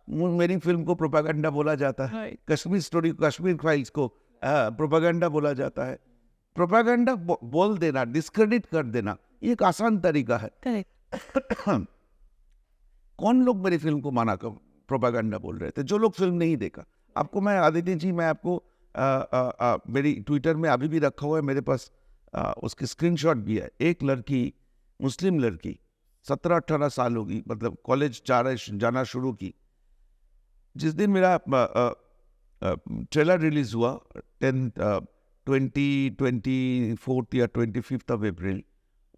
मेरी फिल्म को प्रोपेगेंडा बोला जाता है, कश्मीर स्टोरी, कश्मीर फाइल्स को प्रोपेगेंडा बोला जाता है। प्रोपेगेंडा बोल देना, डिस्क्रेडिट कर देना, ये एक आसान तरीका है। कौन लोग मेरी फिल्म को माना कर प्रोपेगेंडा बोल रहे थे? जो लोग फिल्म नहीं देखा। आपको मैं आदित्य जी, मैं आपको मेरी ट्विटर में अभी भी रखा हुआ है मेरे पास, उसकी स्क्रीनशॉट भी है। एक लड़की, मुस्लिम लड़की, 17-18 साल होगी, मतलब कॉलेज जाना शुरू की। जिस दिन मेरा ट्रेलर रिलीज हुआ 24th या 25th ऑफ अप्रैल,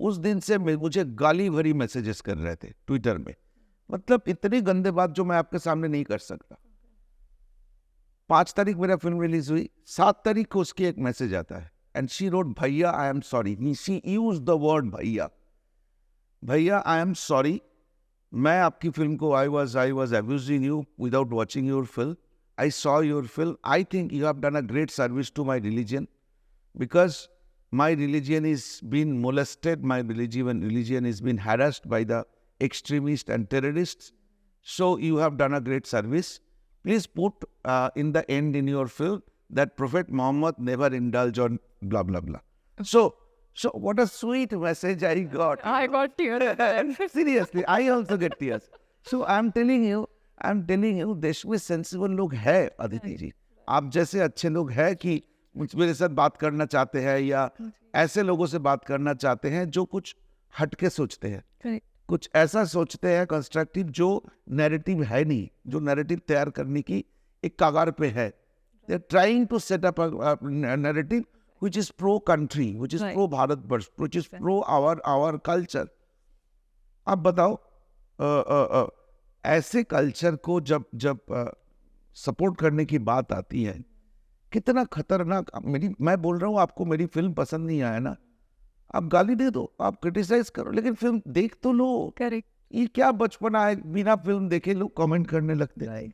उस दिन से मुझे गाली भरी मैसेजेस कर रहे थे ट्विटर में, मतलब इतनी गंदे बात जो मैं आपके सामने नहीं कर सकता। 5 तारीख मेरा फिल्म रिलीज हुई, 7 तारीख को उसकी एक मैसेज आता है, एंड शी रोट, भैया I am sorry. She use the word भैया, भैया आई एम सॉरी, मैं आपकी फिल्म को I was abusing you without watching your film. I saw your film. I think you have done a great service to my religion, because my religion is being molested. My religion is being harassed by the extremists and terrorists. So you have done a great service. Please put in the end in your film that Prophet Muhammad never indulged on blah blah blah. So what a sweet message I got. I got tears. Seriously, I also get tears. So I'm telling you, देश में sensible लोग हैं अदिति जी, आप जैसे अच्छे लोग हैं कि मेरे साथ बात करना चाहते हैं, या ऐसे लोगों से बात करना चाहते हैं जो कुछ हटके सोचते हैं, कुछ ऐसा सोचते हैं कंस्ट्रक्टिव, जो नैरेटिव है नहीं, जो नैरेटिव तैयार करने की एक कगार पे है। They are trying to set up a narrative which is pro country, which is pro Bharatvarsh, which is pro our culture. आप बताओ, ऐसे कल्चर को जब सपोर्ट करने की बात आती है, कितना खतरनाक। मैं बोल रहा हूँ, आपको मेरी फिल्म पसंद नहीं आया ना, आप गाली दे दो, आप क्रिटिसाइज करो, लेकिन फिल्म देख तो लो। करेक्ट। ये क्या बचपना है, बिना फिल्म देखे लोग कमेंट करने लगते हैं।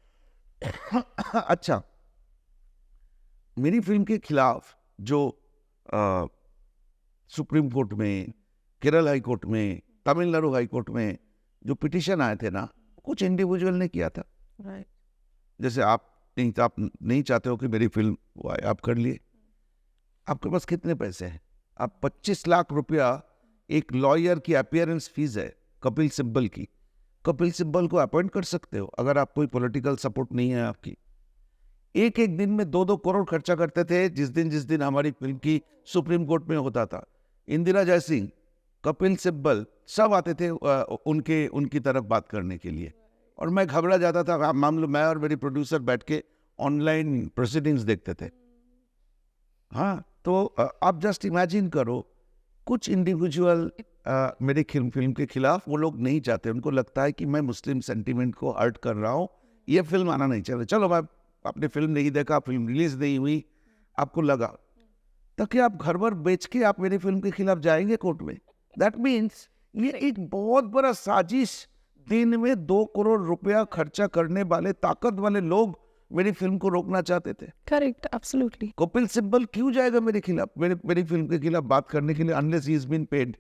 अच्छा, मेरी फिल्म के खिलाफ जो सुप्रीम कोर्ट में, केरल हाई कोर्ट में, तमिलनाडु हाई कोर्ट में जो पिटीशन आए थे ना, कुछ इंडिविजुअल ने किया था। जैसे आप नहीं चाहते हो कि मेरी फिल्म वो आए, आप कर लिए। आपके पास कितने पैसे हैं? आप 25 लाख रुपया एक लॉयर की अपीयरेंस फीस है कपिल सिब्बल की, कपिल सिब्बल को अपॉइंट कर सकते हो अगर आप कोई पॉलिटिकल सपोर्ट नहीं है आपकी। एक दिन में 2-2 करोड़ खर्चा करते थे। जिस दिन हमारी फिल्म की सुप्रीम कोर्ट में होता था, इंदिरा जयसिंह, कपिल सिब्बल सब आते थे उनकी तरफ बात करने के लिए, और मैं घबरा जाता था। मान लो मैं और मेरी प्रोड्यूसर बैठ के ऑनलाइन प्रोसीडिंग्स देखते थे। हाँ, तो आप जस्ट इमेजिन करो, कुछ इंडिविजुअल मेरे फिल्म के खिलाफ, वो लोग नहीं चाहते, उनको लगता है कि मैं मुस्लिम सेंटीमेंट को हर्ट कर रहा हूँ, ये फिल्म आना नहीं चाहिए। चलो, मैं आपने फिल्म नहीं देखा, फिल्म रिलीज नहीं हुई, आपको लगा, ताकि आप घर भर बेच के आप मेरी फिल्म के खिलाफ जाएंगे कोर्ट में। दैट मीन्स ये एक बहुत बड़ा साजिश, दिन में 2 करोड़ रुपया खर्चा करने वाले ताकत वाले लोग मेरी फिल्म को रोकना चाहते थे। Correct, absolutely. कपिल सिब्बल क्यों जाएगा मेरे खिलाफ, मेरी फिल्म के खिलाफ बात करने के लिए, unless he is been paid?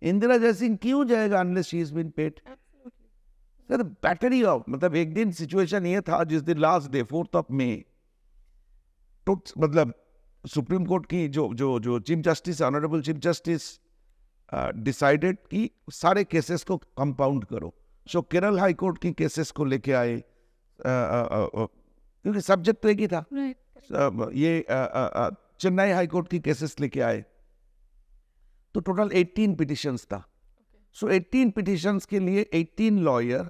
Indira Jaising क्यों जाएगा unless he is been paid? Battery of, मतलब एक दिन सिचुएशन ये था, जिस दिन last day 4th of May, मतलब सुप्रीम कोर्ट की जो chief justice, honourable chief justice decided कि सारे केसेस को कंपाउंड करो। सो केरल हाई कोर्ट की केसेस को लेके आए, क्योंकि सब्जेक्ट तो एक ही था। ये चेन्नई हाई कोर्ट की केसेस लेके आए, तो टोटल 18 पिटिशंस था। सो 18 पिटिशंस के लिए 18 लॉयर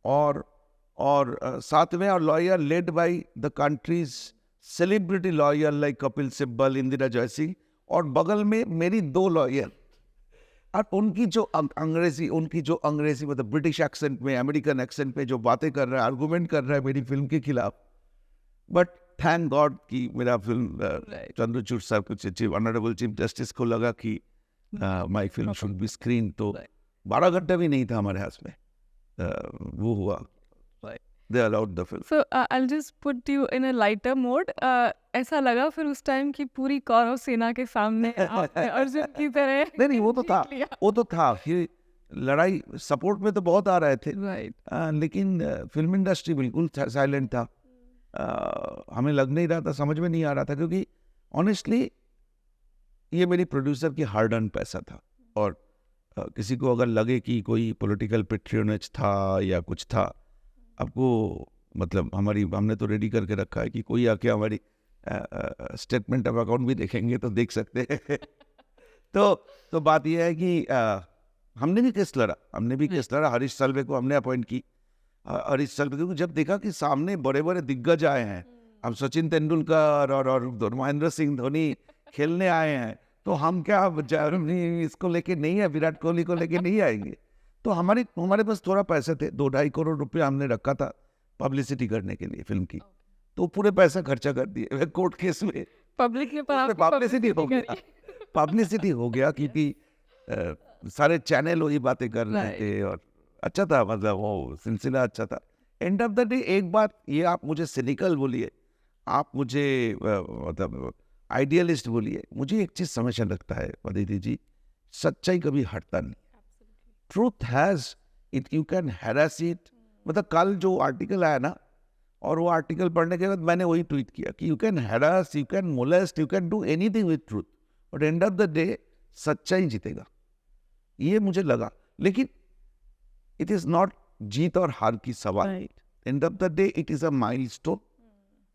और साथ में और lawyer led by the country's celebrity lawyer like Kapil Sibal, Indira Jaising, और बगल में मेरी 2 लॉयर, और उनकी जो अंग्रेजी मतलब ब्रिटिश एक्सेंट में, अमेरिकन एक्सेंट में जो बातें कर रहा है, आर्गुमेंट कर रहा है मेरी फिल्म के खिलाफ। बट थैंक गॉड कि मेरा फिल्म चंद्रचूड़ सर को, ऑनरेबल चीफ जस्टिस को लगा कि my film should be screen, तो 12 घंटे भी नहीं था हमारे हाथ में, वो हुआ, they allowed the film. So I'll just put you in a lighter mode. ऐसा लगा फिर उस टाइम की पूरी कौरव सेना के सामने आपने अर्जुन की तरह नहीं वो तो था, जीत लिया। वो तो था कि लड़ाई सपोर्ट में तो बहुत आ रहे थे, Right. लेकिन फिल्म इंडस्ट्री बिल्कुल साइलेंट था। हमें लग नहीं रहा था, समझ में नहीं आ रहा था, क्योंकि ऑनेस्टली ये मेरी प्रोड्यूसर की हार्ड अर्न पैसा था, और किसी को अगर लगे कि कोई पॉलिटिकल पेट्रियोनेज था या कुछ था, आपको मतलब हमने तो रेडी करके रखा है कि कोई आके हमारी स्टेटमेंट ऑफ अकाउंट भी देखेंगे तो देख सकते हैं। तो बात यह है कि हमने भी केस लड़ा, हरीश साल्वे को हमने अपॉइंट की, हरीश साल्वे, क्योंकि जब देखा कि सामने बड़े बड़े दिग्गज आए हैं, अब सचिन तेंदुलकर और महेंद्र सिंह धोनी खेलने आए हैं, तो हम क्या इसको लेके नहीं है, विराट कोहली को लेके नहीं आएंगे। तो हमारे पास थोड़ा पैसे थे, 2-2.5 करोड़ रुपया हमने रखा था पब्लिसिटी करने के लिए फिल्म की, तो पूरे पैसा खर्चा कर दिए कोर्ट केस में। पब्लिक में पर आपकी पब्लिसिटी हो करी। गया, पब्लिसिटी हो गया, क्योंकि सारे चैनल वही बातें कर रहे थे, और अच्छा था, मतलब वो सिलसिला अच्छा था। एंड ऑफ द डे एक बात, ये आप मुझे सिनिकल बोलिए, आप मुझे मतलब आइडियलिस्ट बोलिए, मुझे एक चीज समझ लगता है अदिति जी, सच्चाई कभी हटता नहीं। Truth has it, you can harass it. मतलब कल जो आर्टिकल आया ना, और वो आर्टिकल पढ़ने के बाद मैंने वही ट्वीट किया कि you can harass, you can molest, you can do anything with truth, but and of the day सच्चाई जीतेगा, ये मुझे लगा। लेकिन इट इज नॉट जीत और हार की सवाल, and of the day it is a milestone,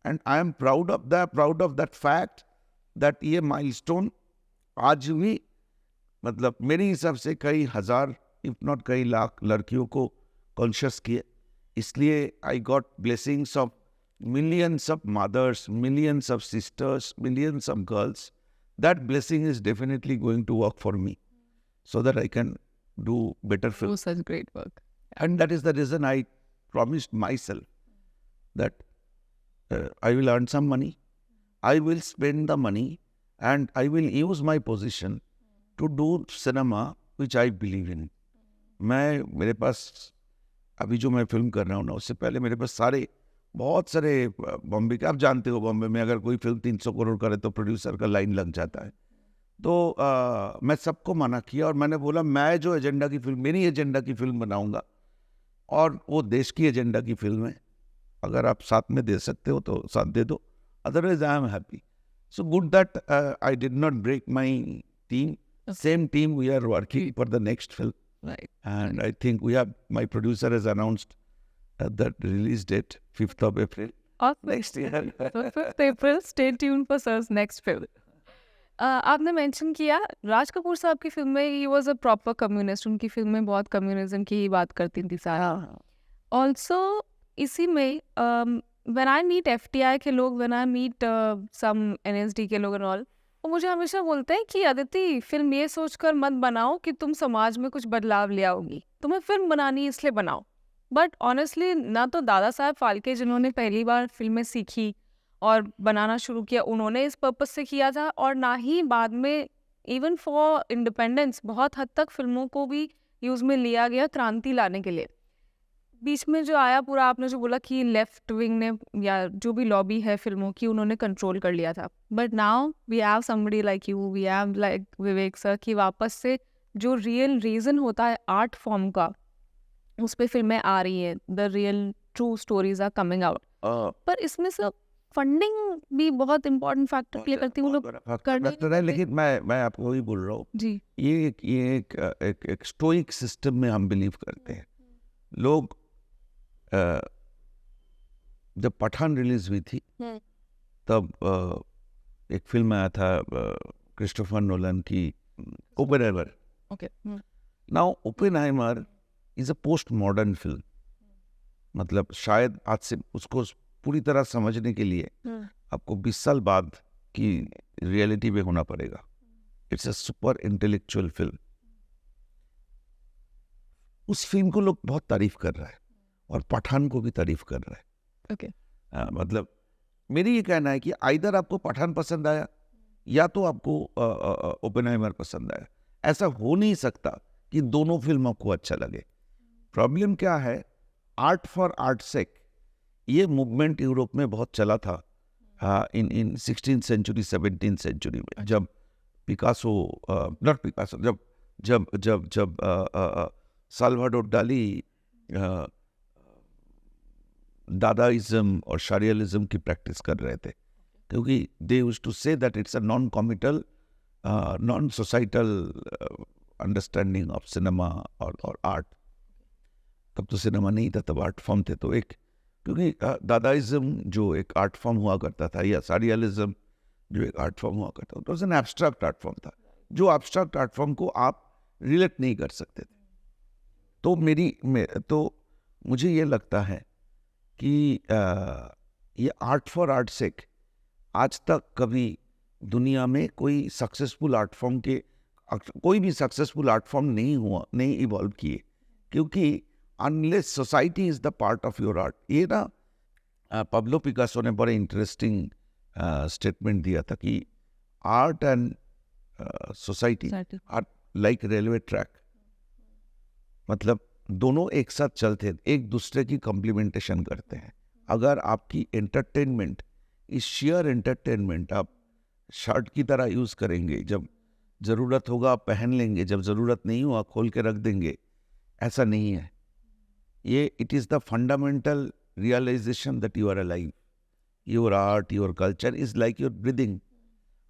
and I am proud of that fact that ये माइलस्टोन आज भी मतलब मेरे हिसाब से कई हजार इफ नॉट कई लाख लड़कियों को कॉन्शियस किए। इसलिए I got blessings of millions of mothers, millions of sisters, millions of girls. That blessing is definitely going to work for me so that I can do better film. Do such great work. And that is the reason I promised myself that I will earn some money, I will spend the money, and I will use my position to do cinema which I believe in. मेरे पास अभी जो मैं film कर रहा हूँ ना, उससे पहले मेरे पास बहुत सारे बॉम्बे के, आप जानते हो बॉम्बे में अगर कोई फिल्म 300 करोड़ करे तो प्रोड्यूसर का लाइन लग जाता है। तो मैं सबको मना किया, और मैंने बोला मैं जो एजेंडा की फिल्म, मेरी एजेंडा की फिल्म बनाऊंगा, और वो देश की एजेंडा की फिल्म है। अगर आप साथ में दे सकते हो तो साथ दे दो, otherwise I am happy. So good that I did not break my team, same team we are working for the next film, Right. and I think we have, my producer has announced that release date 5th of April Awesome. next year. So 5th April, stay tuned for sir's next film. आपने mention किया राज कपूर साहब की film में he was a proper communist, उनकी film में बहुत communism की ही बात करती थी सारा। ऑल्सो इसी में व्हेन आई मीट FTI के लोग, when I meet some NSD के लोग एंड ऑल, वो मुझे हमेशा बोलते हैं कि अदिति फिल्म ये सोचकर मत बनाओ कि तुम समाज में कुछ बदलाव ले आओगी, तुम्हें फिल्म बनानी इसलिए बनाओ। बट ऑनेस्टली ना तो दादा साहब फाल्के जिन्होंने पहली बार फिल्में सीखी और बनाना शुरू किया उन्होंने इस पर्पस से किया था, और ना ही बाद में इवन फॉर इंडिपेंडेंस बहुत हद तक फिल्मों को भी यूज़ में लिया गया क्रांति लाने के लिए। बीच में जो आया पूरा, आपने जो बोला कि लेफ्ट विंग ने या जो भी लॉबी है फिल्मों की उन्होंने कंट्रोल कर लिया था, but now we have somebody like you, we have like Vivek sir, कि वापस से जो रियल रीज़न होता है आर्ट फॉर्म का, उस पर फिल्में आ रही हैं, the real true stories are coming out. पर इसमें से फंडिंग भी बहुत इंपॉर्टेंट फैक्टर प्ले करती है, वो लोग फैक्टर है। लेकिन मैं आपको वही बोल रहा हूँ जी, ये एक स्टोइक सिस्टम में हम बिलीव करते हैं लोग। जब पठान रिलीज हुई थी तब एक फिल्म आया था क्रिस्टोफर नोलन की, Oppenheimer. Okay. Now Oppenheimer is a post modern film. मतलब शायद आज से उसको पूरी तरह समझने के लिए आपको 20 साल बाद की रियलिटी में होना पड़ेगा. It's a super intellectual film. उस फिल्म को लोग बहुत तारीफ कर रहा है और पठान को भी तारीफ कर रहा है. ओके. मतलब मेरी ये कहना है कि आइदर आपको पठान पसंद आया या तो आपको ओपेनहाइमर पसंद आया. ऐसा हो नहीं सकता कि दोनों फिल्म आपको अच्छा लगे. प्रॉब्लम क्या है, आर्ट फॉर आर्ट सेक ये मूवमेंट यूरोप में बहुत चला था इन 16th सेंचुरी 17th सेंचुरी में. जब पिकासो, नॉट पिकासो, जब जब जब जब साल्वाडोर डाली दादाइज्म और शारियलिज्म की प्रैक्टिस कर रहे थे, क्योंकि they used to say that it's a non committal non societal understanding of cinema और आर्ट. तब तो सिनेमा नहीं था, तब आर्ट फॉर्म थे. तो एक, क्योंकि दादाइज्म जो एक आर्ट फॉर्म हुआ करता था, या शारियलिज्म जो एक आर्ट फॉर्म हुआ करता था, तो एन एब्स्ट्रैक्ट आर्ट फॉर्म था. जो एब्स्ट्रैक्ट आर्ट फॉर्म को आप रिलेट नहीं कर सकते थे. तो मुझे ये लगता है कि ये आर्ट फॉर आर्ट सेक आज तक कभी दुनिया में कोई सक्सेसफुल आर्ट फॉर्म के, कोई भी सक्सेसफुल आर्ट फॉर्म नहीं इवॉल्व किए, क्योंकि unless society is the part of your art. ये ना पाब्लो पिकासो ने बड़े इंटरेस्टिंग स्टेटमेंट दिया था कि art and society are like railway track. मतलब दोनों एक साथ चलते हैं, एक दूसरे की कॉम्प्लीमेंटेशन करते हैं. अगर आपकी एंटरटेनमेंट इस शेयर एंटरटेनमेंट आप शर्ट की तरह यूज करेंगे, जब जरूरत होगा आप पहन लेंगे, जब जरूरत नहीं हो आप खोल के रख देंगे, ऐसा नहीं है. ये it is the fundamental realisation that you are alive. Your art, your culture is like your breathing.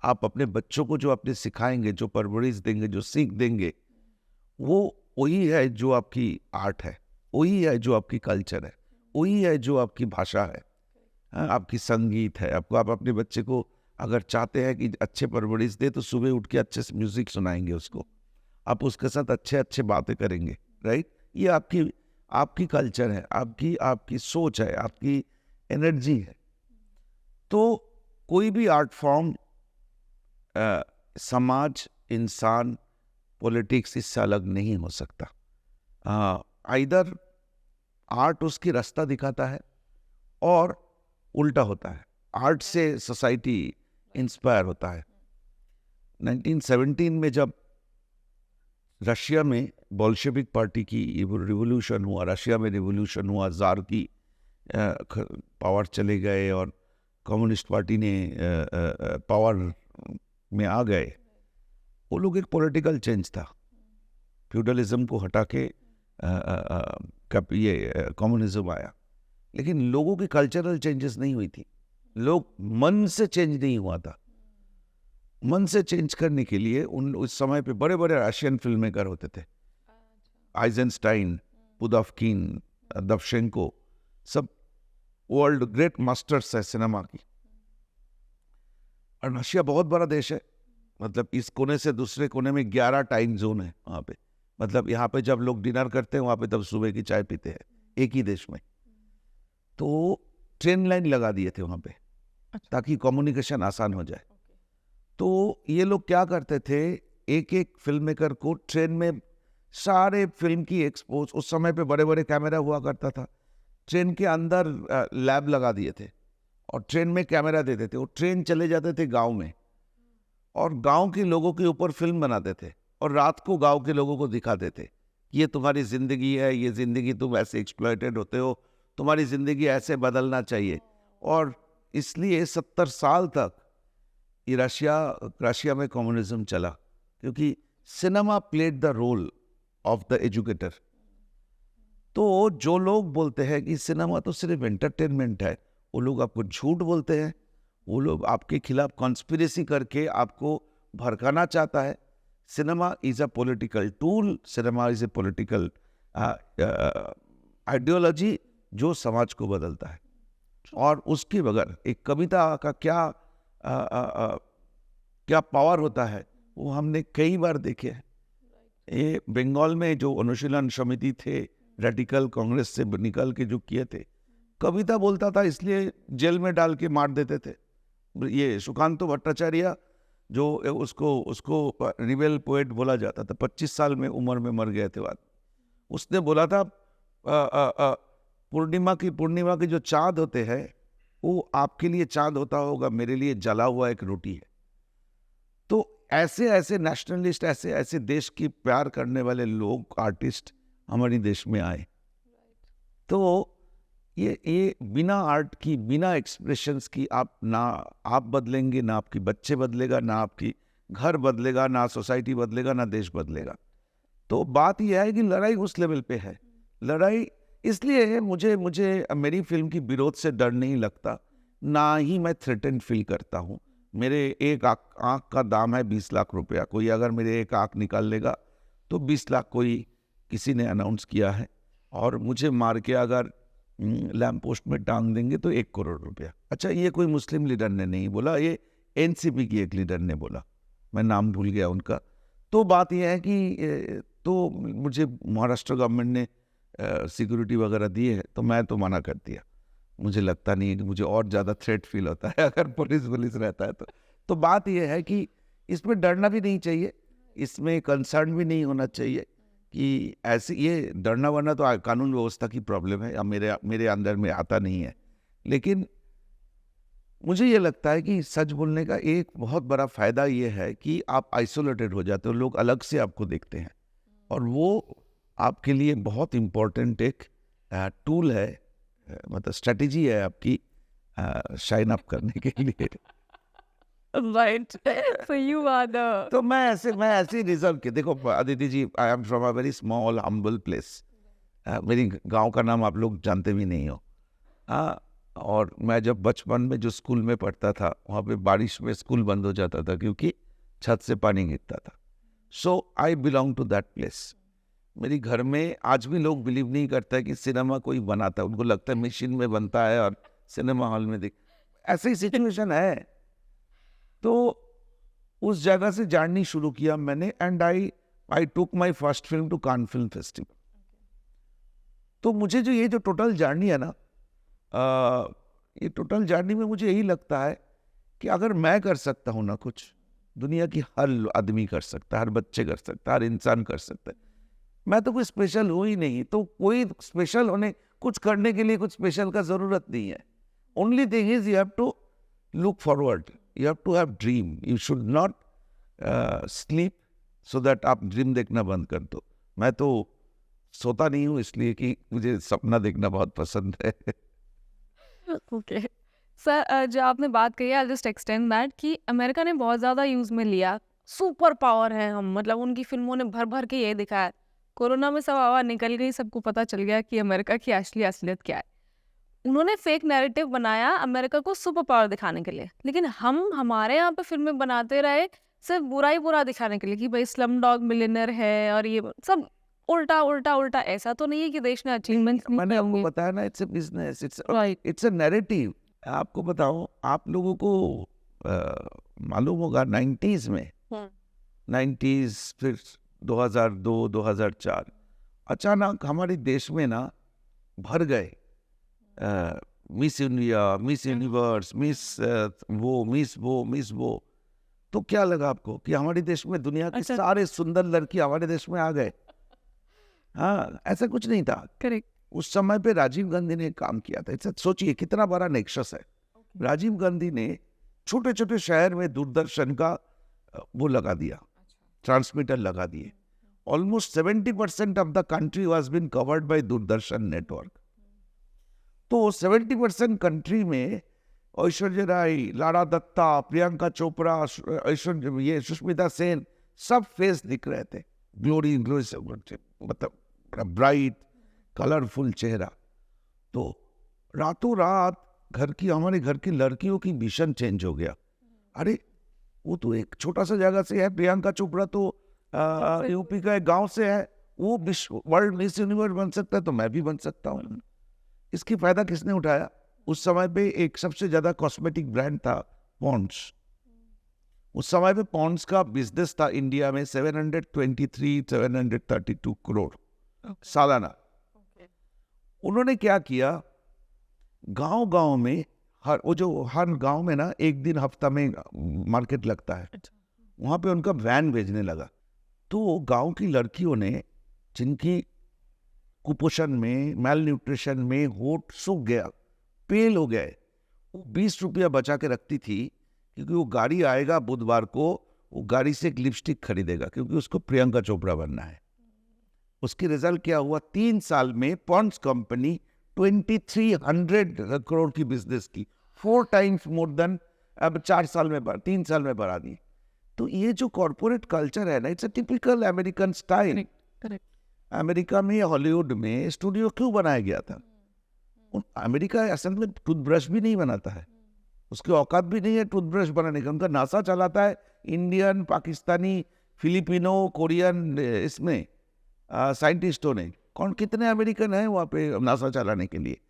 आप अपने बच्चों को जो आपने सिखाएंगे, जो परवरिश देंगे, जो सीख देंगे, वो वही है जो आपकी आर्ट है, वही है जो आपकी कल्चर है, वही है जो आपकी भाषा है, आपकी संगीत है. आप अपने बच्चे को अगर चाहते हैं कि अच्छे परवरिश दे, तो सुबह उठ के अच्छे से म्यूजिक सुनाएंगे उसको, आप उसके साथ अच्छे अच्छे बातें करेंगे, राइट. ये आपकी कल्चर है, आपकी सोच है, आपकी एनर्जी है. तो कोई भी आर्ट फॉर्म समाज, इंसान, पॉलिटिक्स इससे अलग नहीं हो सकता. आइदर आर्ट उसकी रास्ता दिखाता है और उल्टा होता है. आर्ट से सोसाइटी इंस्पायर होता है. 1917 में जब रशिया में बोल्शेविक पार्टी की रिवोल्यूशन हुआ, रशिया में रिवोल्यूशन हुआ, जार की पावर चले गए और कम्युनिस्ट पार्टी ने पावर में आ गए, वो लोग एक पॉलिटिकल चेंज था. फ्यूडलिज्म को हटा के ये कम्युनिज्म आया. लेकिन लोगों की कल्चरल चेंजेस नहीं हुई थी. लोग मन से चेंज नहीं हुआ था. मन से चेंज करने के लिए उस समय पे बड़े बड़े रशियन फिल्म मेकर होते थे. आइजनस्टाइन, पुदोवकिन, दवशेंको, सब वर्ल्ड ग्रेट मास्टर्स है सिनेमा की. और रशिया बहुत बड़ा देश है. मतलब इस कोने से दूसरे कोने में 11 टाइम जोन है वहाँ पे. मतलब यहाँ पे जब लोग डिनर करते हैं, वहाँ पे तब सुबह की चाय पीते हैं, एक ही देश में. तो ट्रेन लाइन लगा दिए थे वहाँ पे ताकि कम्युनिकेशन आसान हो जाए. तो ये लोग क्या करते थे, एक एक फिल्म मेकर को ट्रेन में सारे फिल्म की एक्सपोज, उस समय पे बड़े बड़े कैमरा हुआ करता था, ट्रेन के अंदर लैब लगा दिए थे और ट्रेन में कैमरा देते थे. वो ट्रेन चले जाते थे गांव में और गांव के लोगों के ऊपर फिल्म बनाते थे और रात को गांव के लोगों को दिखाते थे, ये तुम्हारी जिंदगी है, ये जिंदगी तुम ऐसे एक्सप्लॉइटेड होते हो, तुम्हारी जिंदगी ऐसे बदलना चाहिए. और इसलिए 70 साल तक ये रशिया में कम्युनिज्म चला, क्योंकि cinema played the role of the educator. तो जो लोग बोलते हैं कि सिनेमा तो सिर्फ एंटरटेनमेंट है, वो लोग आपको झूठ बोलते हैं. वो लोग आपके खिलाफ कॉन्स्पिरेसी करके आपको भड़काना चाहता है. Cinema is a political tool. Cinema is a political ideology जो समाज को बदलता है. और उसके बगैर एक कविता का क्या क्या पावर होता है वो हमने कई बार देखे हैं। ये बंगाल में जो अनुशीलन समिति थे, रेडिकल कांग्रेस से निकल के जो किए थे, कविता बोलता था इसलिए जेल में डाल के मार देते थे। ये सुकांतो भट्टाचार्य जो उसको रिबेल पोएट बोला जाता था, 25 साल में उम्र में मर गए थे बाद। उसने बोला था पूर्णिमा की जो चाँद होते हैं वो आपके लिए चाँद होता होगा, मेरे लिए जला हुआ एक रोटी है। तो ऐसे ऐसे नेशनलिस्ट, ऐसे ऐसे देश की प्यार करने वाले लोग, आर्टिस्ट हमारे देश में आए। तो ये बिना आर्ट की, बिना एक्सप्रेशंस की आप बदलेंगे ना, आपके बच्चे बदलेगा ना, आपकी घर बदलेगा ना, सोसाइटी बदलेगा ना, देश बदलेगा। तो बात यह है कि लड़ाई उस लेवल पे है। लड़ाई इसलिए है, मुझे मेरी फिल्म की विरोध से डर नहीं लगता, ना ही मैं थ्रेटेंड फील करता हूँ। मेरे एक आँख का दाम है 20 लाख रुपया। कोई अगर मेरे एक आँख निकाल लेगा तो 20 लाख कोई किसी ने अनाउंस किया है, और मुझे मार के अगर लैम्प पोस्ट में टांग देंगे तो 1 करोड़ रुपया। अच्छा, ये कोई मुस्लिम लीडर ने नहीं बोला, ये एनसीपी की एक लीडर ने बोला, मैं नाम भूल गया उनका। तो बात यह है कि तो मुझे महाराष्ट्र गवर्नमेंट ने सिक्योरिटी वगैरह दी है, तो मैं तो मना कर दिया। मुझे लगता नहीं है कि मुझे और ज़्यादा थ्रेट फील होता है अगर पुलिस रहता है तो बात यह है कि इसमें डरना भी नहीं चाहिए, इसमें कंसर्न भी नहीं होना चाहिए कि ऐसे ये डरना वरना तो कानून व्यवस्था की प्रॉब्लम है, या मेरे अंदर में आता नहीं है। लेकिन मुझे ये लगता है कि सच बोलने का एक बहुत बड़ा फायदा ये है कि आप आइसोलेटेड हो जाते हो, लोग अलग से आपको देखते हैं, और वो आपके लिए बहुत इम्पोर्टेंट एक टूल है, मतलब स्ट्रेटेजी है आपकी शाइन अप करने के लिए। Right, so you are the तो मैं ऐसे रिजर्व के, देखो Aditi ji, I am from a very small humble place. मेरी गांव का नाम आप लोग जानते भी नहीं हो। और मैं जब बचपन में जो स्कूल में पढ़ता था, वहाँ पे बारिश में स्कूल बंद हो जाता था क्योंकि छत से पानी गिरता था। So I belong to that place. मेरी घर में आज भी लोग बिलीव नहीं करता है कि सिनेमा कोई बनाता है, उनको लगता है मशीन में बनता है और सिनेमा हॉल में देख, ऐसे ही सिचुएशन है। तो उस जगह से जाननी शुरू किया मैंने, and I took my first film to Cannes film festival. तो मुझे जो ये जो टोटल जर्नी है ना, ये टोटल जर्नी में मुझे यही लगता है कि अगर मैं कर सकता हूँ ना कुछ, दुनिया की हर आदमी कर सकता है, हर बच्चे कर सकता है, हर इंसान कर सकता है। मैं तो कोई स्पेशल हूँ ही नहीं, तो कोई स्पेशल होने, कुछ करने के लिए कुछ स्पेशल का जरूरत नहीं है। Only thing is you have to look forward, you have to have dream, you should not sleep so that आप ड्रीम देखना बंद कर दो। मैं तो सोता नहीं हूँ इसलिए कि मुझे सपना देखना बहुत पसंद है। ओके सर, जो आपने बात कही है, आई जस्ट एक्सटेंड दैट कि अमेरिका ने बहुत ज़्यादा यूज़ में लिया, सुपर पावर है हम, मतलब उनकी फिल्मों ने भर भर के ये दिखाया। कोरोना में सब आवाज़ निकल गई, सबको पता चल गया कि अमेरिका की असली असलियत क्या है। उन्होंने फेक नैरेटिव बनाया अमेरिका को सुपर पावर दिखाने के लिए, लेकिन हम हमारे यहाँ पे फिल्में बनाते रहे सिर्फ बुरा ही बुरा दिखाने के लिए कि भाई स्लम डॉग मिलियनेयर है और ये सब उल्टा उल्टा उल्टा। ऐसा तो नहीं है कि देश ने अचीवमेंट मैंने आपको बताया ना, it's a business, it's a narrative. आपको बताऊं, आप लोगों को मालूम होगा 90s में, 90s फिर 2002 2004 अचानक हमारे देश में ना भर गए miss India, miss universe, miss वो। तो क्या लगा आपको कि हमारे देश में दुनिया के सारे सुंदर लड़की हमारे देश में आ गए? हाँ, ऐसा कुछ नहीं था। करेक्ट। उस समय पे राजीव गांधी ने काम किया था। सोचिए कितना बड़ा नेक्सस है। राजीव गांधी ने छोटे छोटे शहर में दूरदर्शन का वो लगा दिया, ट्रांसमीटर लगा दिए। Almost 70% of the country was been covered by Doordarshan network. तो 70% कंट्री में ऐश्वर्या राय, लारा दत्ता, प्रियंका चोपड़ा, ये सुष्मिता सेन, सब फेस दिख रहे थे। ग्लोरी मतलब ब्राइट कलरफुल चेहरा। तो रातों रात हमारे घर की लड़कियों की विजन चेंज हो गया। अरे वो तो एक छोटा सा जगह से है, प्रियंका चोपड़ा तो यूपी का एक गांव से है, वो वर्ल्ड मिस यूनिवर्स बन सकता है, तो मैं भी बन सकता हूँ। इसकी फायदा किसने उठाया? उस समय पे एक सबसे ज्यादा कॉस्मेटिक ब्रांड था पॉन्ड्स। उस समय पे पॉन्ड्स का बिजनेस था इंडिया में 732 करोड़ सालाना। उन्होंने क्या किया, गांव-गांव में हर गांव में ना एक दिन हफ्ता में मार्केट लगता है, वहां पे उनका वैन भेजने लगा। तो गांव की लड़कियों ने, जिनकी कुपोषण में, मैल न्यूट्रिशन में होठ सूख गया, पेल हो गए, वो 20 रुपया बचा के रखती थी, क्योंकि वो गाड़ी आएगा बुधवार को, वो गाड़ी से एक लिपस्टिक खरीदेगा, क्योंकि उसको प्रियंका चोपड़ा बनना है। उसकी रिजल्ट क्या हुआ, 3 साल में पॉन्ड्स कंपनी 2300 करोड़ की बिजनेस की, 4 टाइम्स मोर देन, अब 3 साल में बढ़ा दी। तो ये जो कॉर्पोरेट कल्चर है ना, it's a typical American style. Correct. America में, हॉलीवुड में स्टूडियो क्यों बनाया गया था? अमेरिका असल में टूथब्रश भी नहीं बनाता है, उसकी औकात भी नहीं है टूथब्रश बनाने का। उनका नासा चलाता है इंडियन, पाकिस्तानी, फिलिपिनो, कोरियन इसमें साइंटिस्टों ने। कितने अमेरिकन हैं वहाँ पे नासा चलाने के लिए?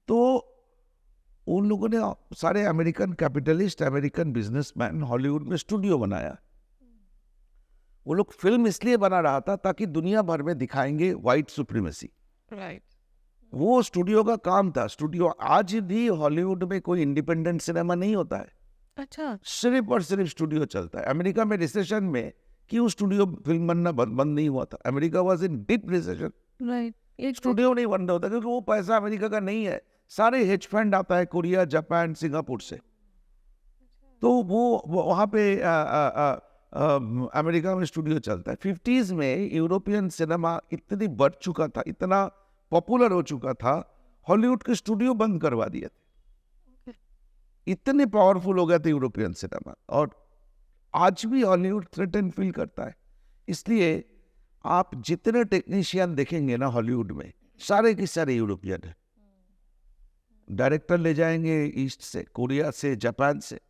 तो उन लोगों ने, सारे American capitalist, American businessman Hollywood में स्टूडियो बनाया। वो लोग फिल्म इसलिए बना रहा था ताकि दुनिया भर में दिखाएंगे व्हाइट सुप्रीमेसी। राइट। वो स्टूडियो का काम था। स्टूडियो, आज भी हॉलीवुड में कोई इंडिपेंडेंट सिनेमा नहीं होता है, अच्छा। सिर्फ और सिर्फ स्टूडियो चलता है। अमेरिका में रिसेशन में क्यों स्टूडियो फिल्म बनना बंद नहीं हुआ था? America was in deep recession, right. Studio नहीं बंद होता, क्योंकि वो पैसा अमेरिका का नहीं है, सारे हेज फंड आता है कोरिया, जापान, सिंगापुर से। तो वो वहाँ पे अमेरिका में स्टूडियो चलता है। 50s में यूरोपियन सिनेमा इतनी बढ़ चुका था, इतना पॉपुलर हो चुका था, हॉलीवुड के स्टूडियो बंद करवा दिए थे। इतने पावरफुल हो गए थे यूरोपियन सिनेमा। और आज भी हॉलीवुड थ्रेटन फील करता है। इसलिए आप जितने टेक्नीशियन देखेंगे ना हॉलीवुड में, सारे के सारे यूरोपियन है। डायरेक्टर ले जाएंगे ईस्ट से, कोरिया से, जापान से,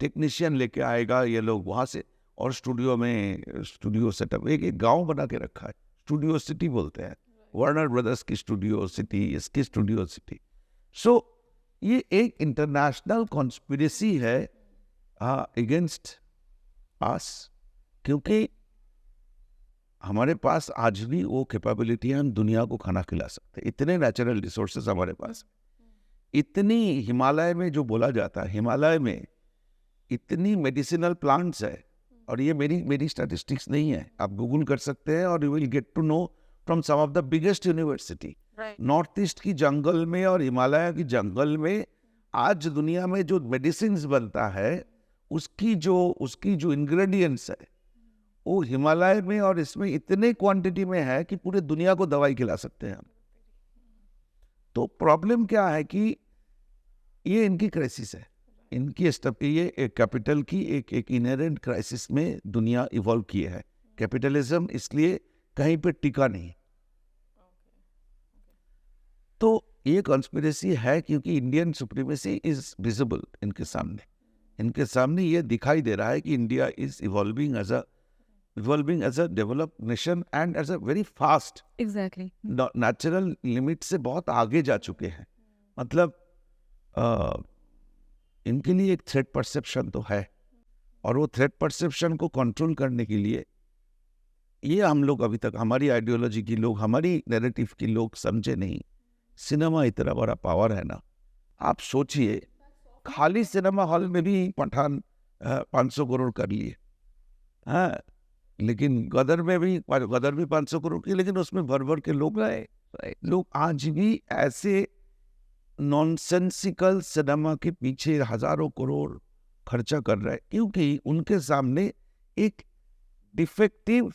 टेक्नीशियन लेके आएगा ये लोग वहाँ से, और स्टूडियो सेटअप, एक गांव बना के रखा है, स्टूडियो सिटी बोलते हैं। वार्नर ब्रदर्स की स्टूडियो सिटी, इसकी स्टूडियो सिटी। सो ये एक इंटरनेशनल कॉन्स्पिरेसी है अगेंस्ट आस, क्योंकि हमारे पास आज भी वो कैपेबिलिटी है, हम दुनिया को खाना खिला सकते हैं। इतने नेचुरल रिसोर्सेज हमारे पास, इतनी हिमालय में, जो बोला जाता है हिमालय में इतनी मेडिसिनल प्लांट्स है। और ये मेरी स्टैटिस्टिक्स नहीं है, आप गूगल कर सकते हैं और you will get to know from some of the biggest university. North east की जंगल में और हिमालय की जंगल में आज दुनिया में जो मेडिसिन बनता है, उसकी जो इंग्रेडिएंट्स है, वो हिमालय में और इसमें इतने क्वांटिटी में है कि पूरे दुनिया को दवाई खिला सकते हैं हम। तो प्रॉब्लम क्या है कि ये इनकी क्राइसिस है, ये एक कैपिटल की एक इनहेरेंट क्राइसिस में दुनिया इवॉल्व की है। कैपिटलिज्म इसलिए कहीं पे टिका नहीं। तो ये कॉन्स्पिरेसी है क्योंकि इंडियन सुप्रीमेसी इज विजिबल इनके सामने ये दिखाई दे रहा है कि India is evolving as a developed nation and as a very fast, exactly natural limit से बहुत आगे जा चुके हैं। मतलब इनके लिए एक थ्रेट परसेप्शन तो है, और वो थ्रेट परसेप्शन को कंट्रोल करने के लिए ये हम लोग अभी तक, हमारी आइडियोलॉजी की लोग, हमारी नैरेटिव की लोग समझे नहीं। सिनेमा इतना बड़ा पावर है ना, आप सोचिए, खाली सिनेमा हॉल में भी पठान 500 करोड़ कर लिए, हाँ, लेकिन गदर भी 500 करोड़ की, लेकिन उसमें भर के लोग आए। लोग आज भी ऐसे नॉनसेंसिकल सिनेमा के पीछे हजारों करोड़ खर्चा कर रहे हैं, क्योंकि उनके सामने एक डिफेक्टिव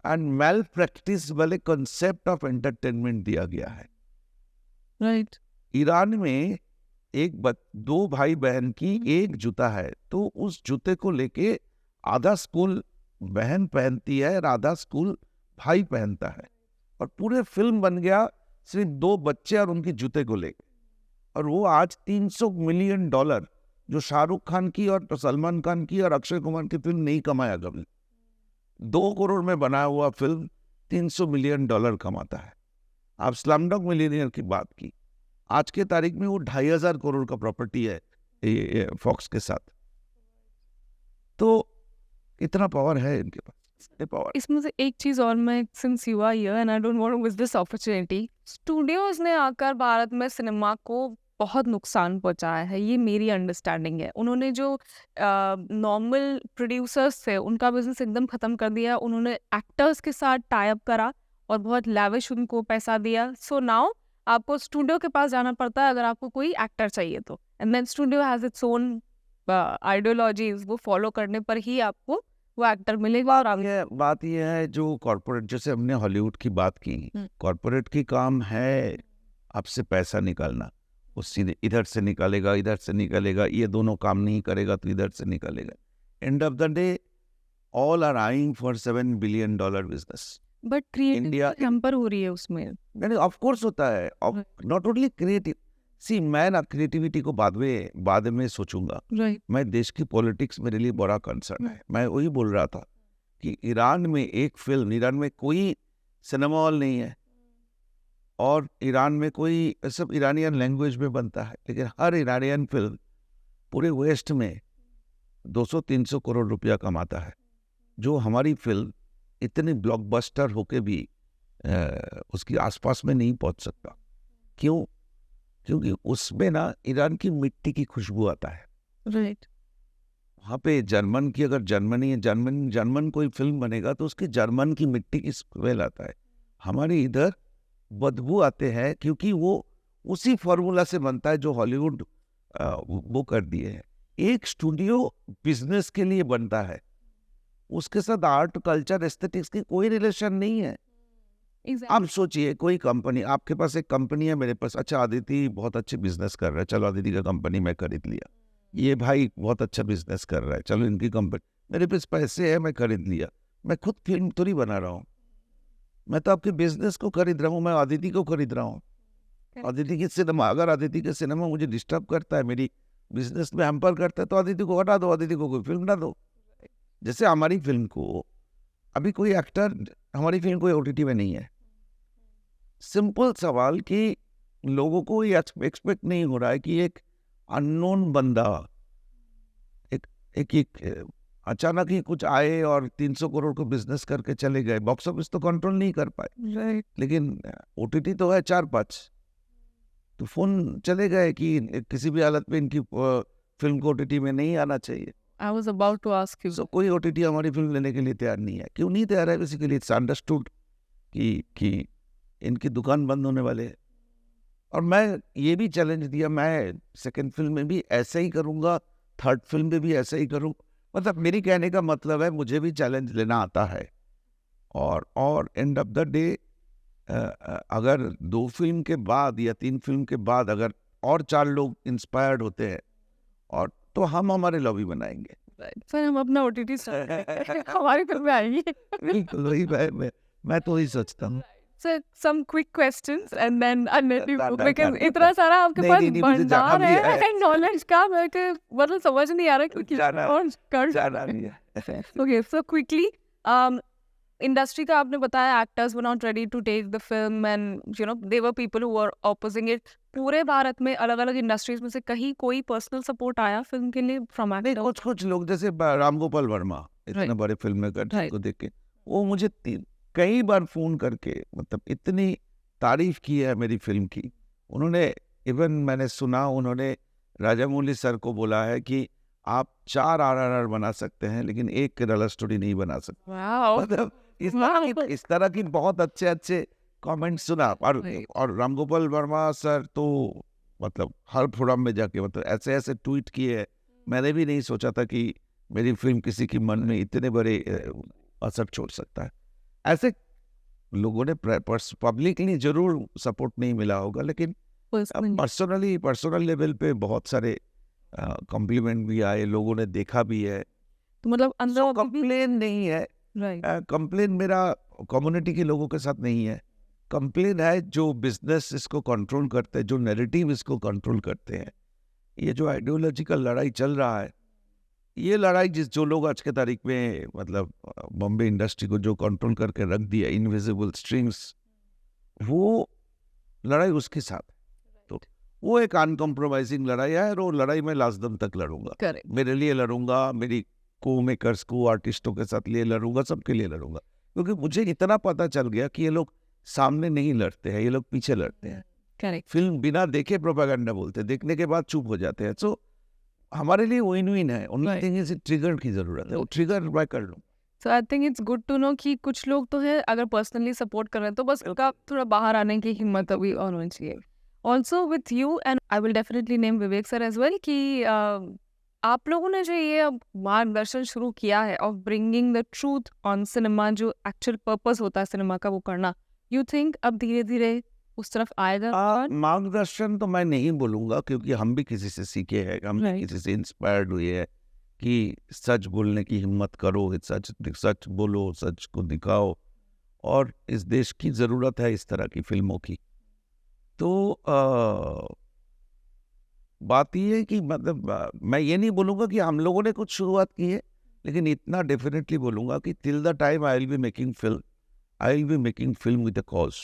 एंड मेल प्रैक्टिस वाले कॉन्सेप्ट ऑफ एंटरटेनमेंट दिया गया है। राइट। ईरान में दो भाई बहन की एक जूता है, तो उस जूते को लेके आधा स्कूल बहन पहनती है और आधा स्कूल भाई पहनता है, और पूरे फिल्म बन गया सिर्फ 2 बच्चे और उनके जूते को लेके। और वो आज $300 मिलियन, जो शाहरुख खान की और सलमान खान की और अक्षय कुमार की फिल्म नहीं कमाया कभी। 2 करोड़ में बना हुआ फिल्म $300 मिलियन कमाता है। आप स्लमडॉग मिलियनेयर की बात की, आज के तारीख में वो 2500 करोड़ का प्रॉपर्टी है फॉक्स के साथ। तो इतना पावर है इनके पास, इतने पावर। इसमें से एक चीज और, मैं since you are here and I don't want to miss this opportunity, studios ने आकर भारत में सिनेमा को बहुत नुकसान पहुंचाया है, ये मेरी अंडरस्टैंडिंग है। उन्होंने जो नॉर्मल प्रोड्यूसर्स थे उनका बिजनेस एकदम खत्म कर दिया, उन्होंने एक्टर्स के साथ टाई अप करा और बहुत लैविश उनको पैसा दिया। सो नाउ आपको स्टूडियो के पास जाना पड़ता है अगर आपको कोई एक्टर चाहिए तो, and then studio has its own ideologies, वो फॉलो करने पर ही आपको वो एक्टर मिलेगा। और आप बात ये है जो कॉर्पोरेट, जैसे हमने हॉलीवुड की बात की, कॉर्पोरेट की काम है आपसे पैसा निकालना, वो सीधे इधर से निकालेगा, इधर से निकालेगा, ये दोनों काम नहीं करेगा तो इधर से निकालेगा। End of the day all are eyeing for $7 billion business. But creative India hamper हो रही है उसमें। नहीं, ऑफ कोर्स होता है, नॉट ओनली क्रिएटिव। सी मैं ना क्रिएटिविटी को बाद में सोचूंगा, राइट मैं देश की पॉलिटिक्स मेरे लिए बड़ा कंसर्न है। मैं वही बोल रहा था कि ईरान में एक फिल्म, ईरान में कोई सिनेमा हॉल नहीं है और ईरान में कोई, सब ईरानियन लैंग्वेज में बनता है, लेकिन हर ईरानियन फिल्म पूरे वेस्ट में 200-300 करोड़ रुपया कमाता है, जो हमारी फिल्म इतनी ब्लॉकबस्टर होके भी उसकी आसपास में नहीं पहुंच सकता। क्यों? क्योंकि उसमें ना ईरान की मिट्टी की खुशबू आता है। राइट वहाँ पे जर्मन की, अगर जर्मन कोई फिल्म बनेगा तो उसकी जर्मन की मिट्टी की स्मेल आता है। हमारे इधर बदबू आते हैं क्योंकि वो उसी फॉर्मूला से बनता है जो हॉलीवुड वो कर दिए है। एक स्टूडियो बिजनेस के लिए बनता है, उसके साथ आर्ट, कल्चर, एस्थेटिक्स की कोई रिलेशन नहीं है। आप सोचिए कोई कंपनी, आपके पास एक कंपनी है, मेरे पास, अच्छा आदित्य बहुत अच्छे बिजनेस कर रहा है, चलो आदित्य का कंपनी मैं खरीद लिया। ये भाई बहुत अच्छा बिजनेस कर रहा है, चलो इनकी कंपनी, मेरे पास पैसे है, मैं खरीद लिया। मैं खुद फिल्म थोड़ी बना रहा हूँ, मैं तो आपके बिजनेस को खरीद रहा हूँ, मैं आदित्य को खरीद रहा हूँ। आदित्य की सिनेमा, अगर आदित्य के सिनेमा मुझे डिस्टर्ब करता है, मेरी बिजनेस में हैम्पर करता है, तो आदित्य को हटा दो, आदित्य को कोई फिल्म ना दो। जैसे हमारी फिल्म को अभी कोई एक्टर, हमारी फिल्म कोई ओटीटी में नहीं है। सिंपल सवाल कि लोगों को ये एक्सपेक्ट नहीं हो रहा है कि एक अननोन बंदा एक अचानक ही कुछ आए और 300 करोड़ को बिजनेस करके चले गए। बॉक्स ऑफिस तो कंट्रोल नहीं कर पाए, राइट लेकिन ओटीटी तो है 4-5, तो फोन चले गए कि किसी भी हालत में इनकी फिल्म को ओटीटी में नहीं आना चाहिए। I was about to ask you. So कोई ओटीटी हमारी फिल्म लेने के लिए तैयार नहीं है। क्यों नहीं तैयार है? बेसिकली इट्स अंडरस्टूड कि इनकी दुकान बंद होने वाले है। और मैं ये भी चैलेंज दिया, मैं सेकंड फिल्म में भी ऐसा ही करूंगा, थर्ड फिल्म में भी ऐसा ही करूँ। मतलब मेरी कहने का मतलब है मुझे भी चैलेंज लेना आता है। और एंड ऑफ द डे अगर 2 फिल्म के बाद या 3 फिल्म के बाद अगर और 4 लोग इंस्पायर्ड होते हैं, और तो हम हमारे लॉबी बनाएंगे। सर हम अपना ओटीटी हमारी फिल्म आएगी। बिल्कुल वही मैं तो वही सोचता हूँ। So some quick questions and then I'll let you go, Done. because इतना सारा आपके नहीं, पास नहीं, मुझे जाना भंडार भी है है। नॉलेज का, मेरे को मतलब समझ नहीं आ रहा कि जाना- कौन कर जाना भी है। Okay, so quickly, इंडस्ट्री का आपने बताया actors were not ready to take the film and you know they were people who were opposing it. पूरे भारत में अलग अलग इंडस्ट्रीज में से कहीं कोई पर्सनल सपोर्ट आया फिल्म के लिए फ्रॉम नहीं, एक्टर? कुछ लोग जैसे रामगोपाल वर्मा, इतने Right. बड़े फिल्म मेकर Right. को देख के वो मुझे कई बार फोन करके मतलब इतनी तारीफ की है मेरी फिल्म की। उन्होंने इवन मैंने सुना उन्होंने राजामौली सर को बोला है कि आप 4 RRR बना सकते हैं लेकिन एक केरला स्टोरी नहीं बना सकते। वाओ, मतलब Wow. इस तरह की बहुत अच्छे कमेंट सुना। Right. और रामगोपाल वर्मा सर तो मतलब हर फोरम में जाके मतलब ऐसे ट्वीट किए हैं। मैंने भी नहीं सोचा था कि मेरी फिल्म किसी के मन में इतने बड़े असर छोड़ सकता है। ऐसे लोगों ने पब्लिकली जरूर सपोर्ट नहीं मिला होगा, लेकिन Personally. पर्सनल लेवल पे बहुत सारे कॉम्प्लीमेंट भी आए, लोगों ने देखा भी है। तो मतलब अंदर कंप्लेन नहीं है, राइट कंप्लेन मेरा कम्युनिटी के लोगों के साथ नहीं है। कंप्लेन है जो बिजनेस इसको कंट्रोल करते हैं, जो नैरेटिव इसको कंट्रोल करते हैं। ये जो आइडियोलॉजिकल लड़ाई चल रहा है, ये लड़ाई जो लोग आज के तारीख में मतलब बॉम्बे इंडस्ट्री को जो कंट्रोल करके रख दिया, इनविजिबल स्ट्रिंग्स, वो लड़ाई उसके साथ है। तो वो एक अनकॉम्प्रोमाइजिंग लड़ाई है और वो लड़ाई मैं लास्ट दम तक लड़ूंगा। करेक्ट। मेरे लिए लड़ूंगा, मेरी को मेकर्स को आर्टिस्टों के साथ लिए लड़ूंगा, सबके लिए लड़ूंगा, क्योंकि मुझे इतना पता चल गया कि ये लोग सामने नहीं लड़ते हैं, ये लोग पीछे लड़ते हैं। करेक्ट। फिल्म बिना देखे प्रोपेगेंडा बोलते हैं, देखने के बाद चुप हो जाते हैं। सो हमारे लिए विन विन है। Only Right. Thing is trigger की जरूरत है, वो ट्रिगर मैं कर लूँ। So I think it's good to know कि कुछ लोग तो है अगर पर्सनली सपोर्ट कर रहे हैं तो बस उनका थोड़ा बाहर आने की हिम्मत अभी और होनी चाहिए। Also with you and I will definitely name Vivek sir as well कि आप लोगों ने जो ये अब मार्गदर्शन शुरू किया है of bringing the truth on cinema, जो एक्चुअल पर्पस होता है सिनेमा का वो करना, यू थिंक अब धीरे धीरे उस तरफ आएगा? मार्गदर्शन तो मैं नहीं बोलूंगा, क्योंकि हम भी किसी से सीखे हैं, हम Right. किसी से इंस्पायर्ड हुए हैं कि सच बोलने की हिम्मत करो, सच सच बोलो, सच को दिखाओ, और इस देश की ज़रूरत है इस तरह की फिल्मों की। तो बात ये है कि मतलब मैं ये नहीं बोलूँगा कि हम लोगों ने कुछ शुरुआत की है, लेकिन इतना डेफिनेटली बोलूँगा कि till the time I will be making film, I will be making film with a cause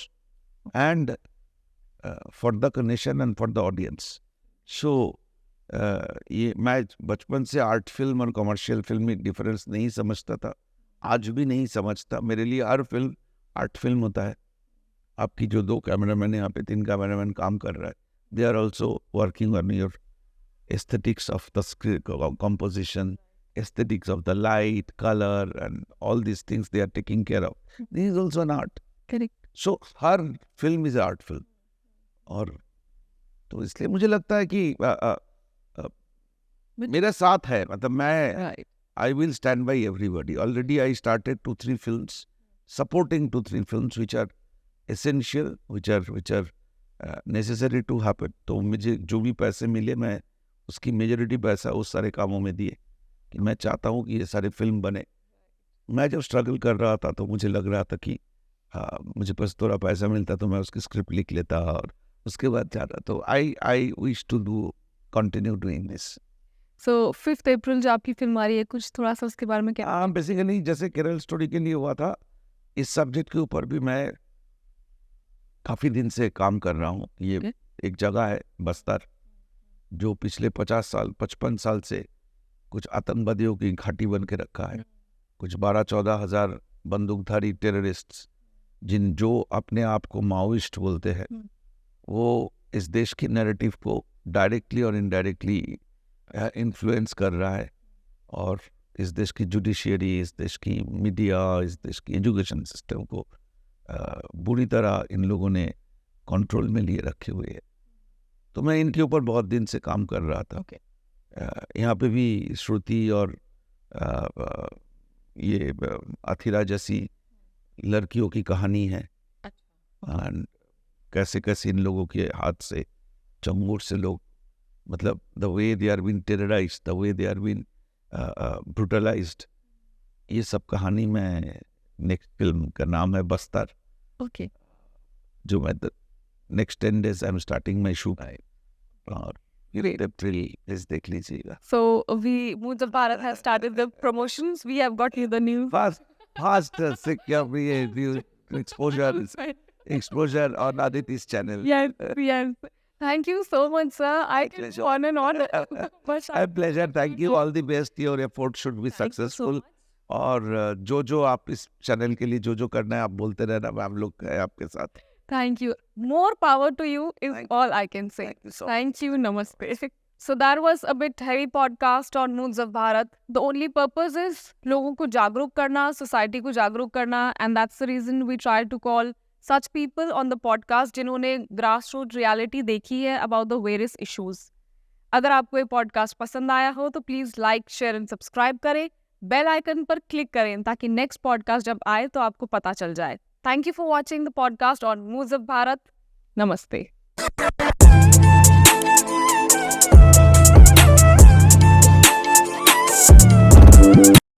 and for the nation and for the audience. So ये मैं बचपन से आर्ट फिल्म और कमर्शियल फिल्म में डिफरेंस नहीं समझता था, आज भी नहीं समझता। मेरे लिए हर फिल्म आर्ट फिल्म होता है। आपकी जो 2 कैमरामैन यहाँ पे 3 कैमरामैन काम कर रहा है, they are also working on your aesthetics of the composition, aesthetics of the light, color, and all these things they are taking care of. This is also an art. Correct. So her film is art film. और तो इसलिए मुझे लगता है कि मेरे साथ है, मतलब मैं right. I will stand by everybody. Already I started 2-3 films, supporting 2-3 films which are essential, which are necessary to happen. तो मुझे जो भी पैसे मिले मैं उसकी मेजॉरिटी पैसा उस सारे कामों में दिए कि मैं चाहता हूँ कि ये सारे फिल्म बने। मैं जब स्ट्रगल कर रहा था तो मुझे लग रहा था कि मुझे बस थोड़ा पैसा मिलता तो मैं उसकी स्क्रिप्ट लिख लेता और उसके बाद जाता। तो I wish to do continue doing this. So 5 अप्रैल जो आपकी फिल्म आ रही है, कुछ थोड़ा सा उसके बारे में क्या? हाँ, बेसिकली जैसे केरल स्टोरी के लिए हुआ था, इस सब्जेक्ट के ऊपर भी मैं काफ़ी दिन से काम कर रहा हूँ। ये Okay. एक जगह है बस्तर, जो पिछले 55 साल से कुछ आतंकवादियों की घाटी बन के रखा है। कुछ 12-14 हज़ार बंदूकधारी टेररिस्ट्स जो अपने आप को माओइस्ट बोलते हैं, वो इस देश की नैरेटिव को डायरेक्टली और इनडायरेक्टली इन्फ्लुएंस कर रहा है। और इस देश की जुडिशियरी, इस देश की मीडिया, इस देश की एजुकेशन सिस्टम को बुरी तरह इन लोगों ने कंट्रोल में लिए रखे हुए है। तो मैं इनके ऊपर बहुत दिन से काम कर रहा था। Okay. यहाँ पे भी श्रुति और ये अथिरा जैसी लड़कियों की कहानी है। And कैसे कैसे इन लोगों के हाथ से, चंगुर से लोग, मतलब the way they are been terrorized, the way they are been brutalized, ये सब कहानी में नेक्स्ट फिल्म का नाम है बस्तर, ओके। जो मैं next 10 days I am starting my shoot. और Great. अप्रैल इस देख लीजिएगा। So Moods of Bharat has started the promotions. We have got you the new. Fast exposure on Aditi's channel. Yes, yes. Thank you so much, sir. I can Pleasure. go on and on. But My pleasure. Thank you. All the best. Your effort should be Thank you so successful. much. और जो आप इस channel के लिए जो करना है आप बोलते रहना, हम लोग हैं आपके साथ। Thank you. More power to you is Thank all I can say. Thank you so Thank you. Namaste. So that was a bit heavy podcast on Moods of Bharat. The only purpose is लोगों को जागरूक करना, society को जागरूक करना, and that's the reason we try to call such people on the podcast जिन्होंने grassroots reality देखी है about the various issues. अगर आपको ये पॉडकास्ट पसंद आया हो तो please like, share and subscribe करें, बेल आइकन पर क्लिक करें ताकि नेक्स्ट पॉडकास्ट जब आए तो आपको पता चल जाए। Thank you for watching the podcast on moves of Bharat. नमस्ते।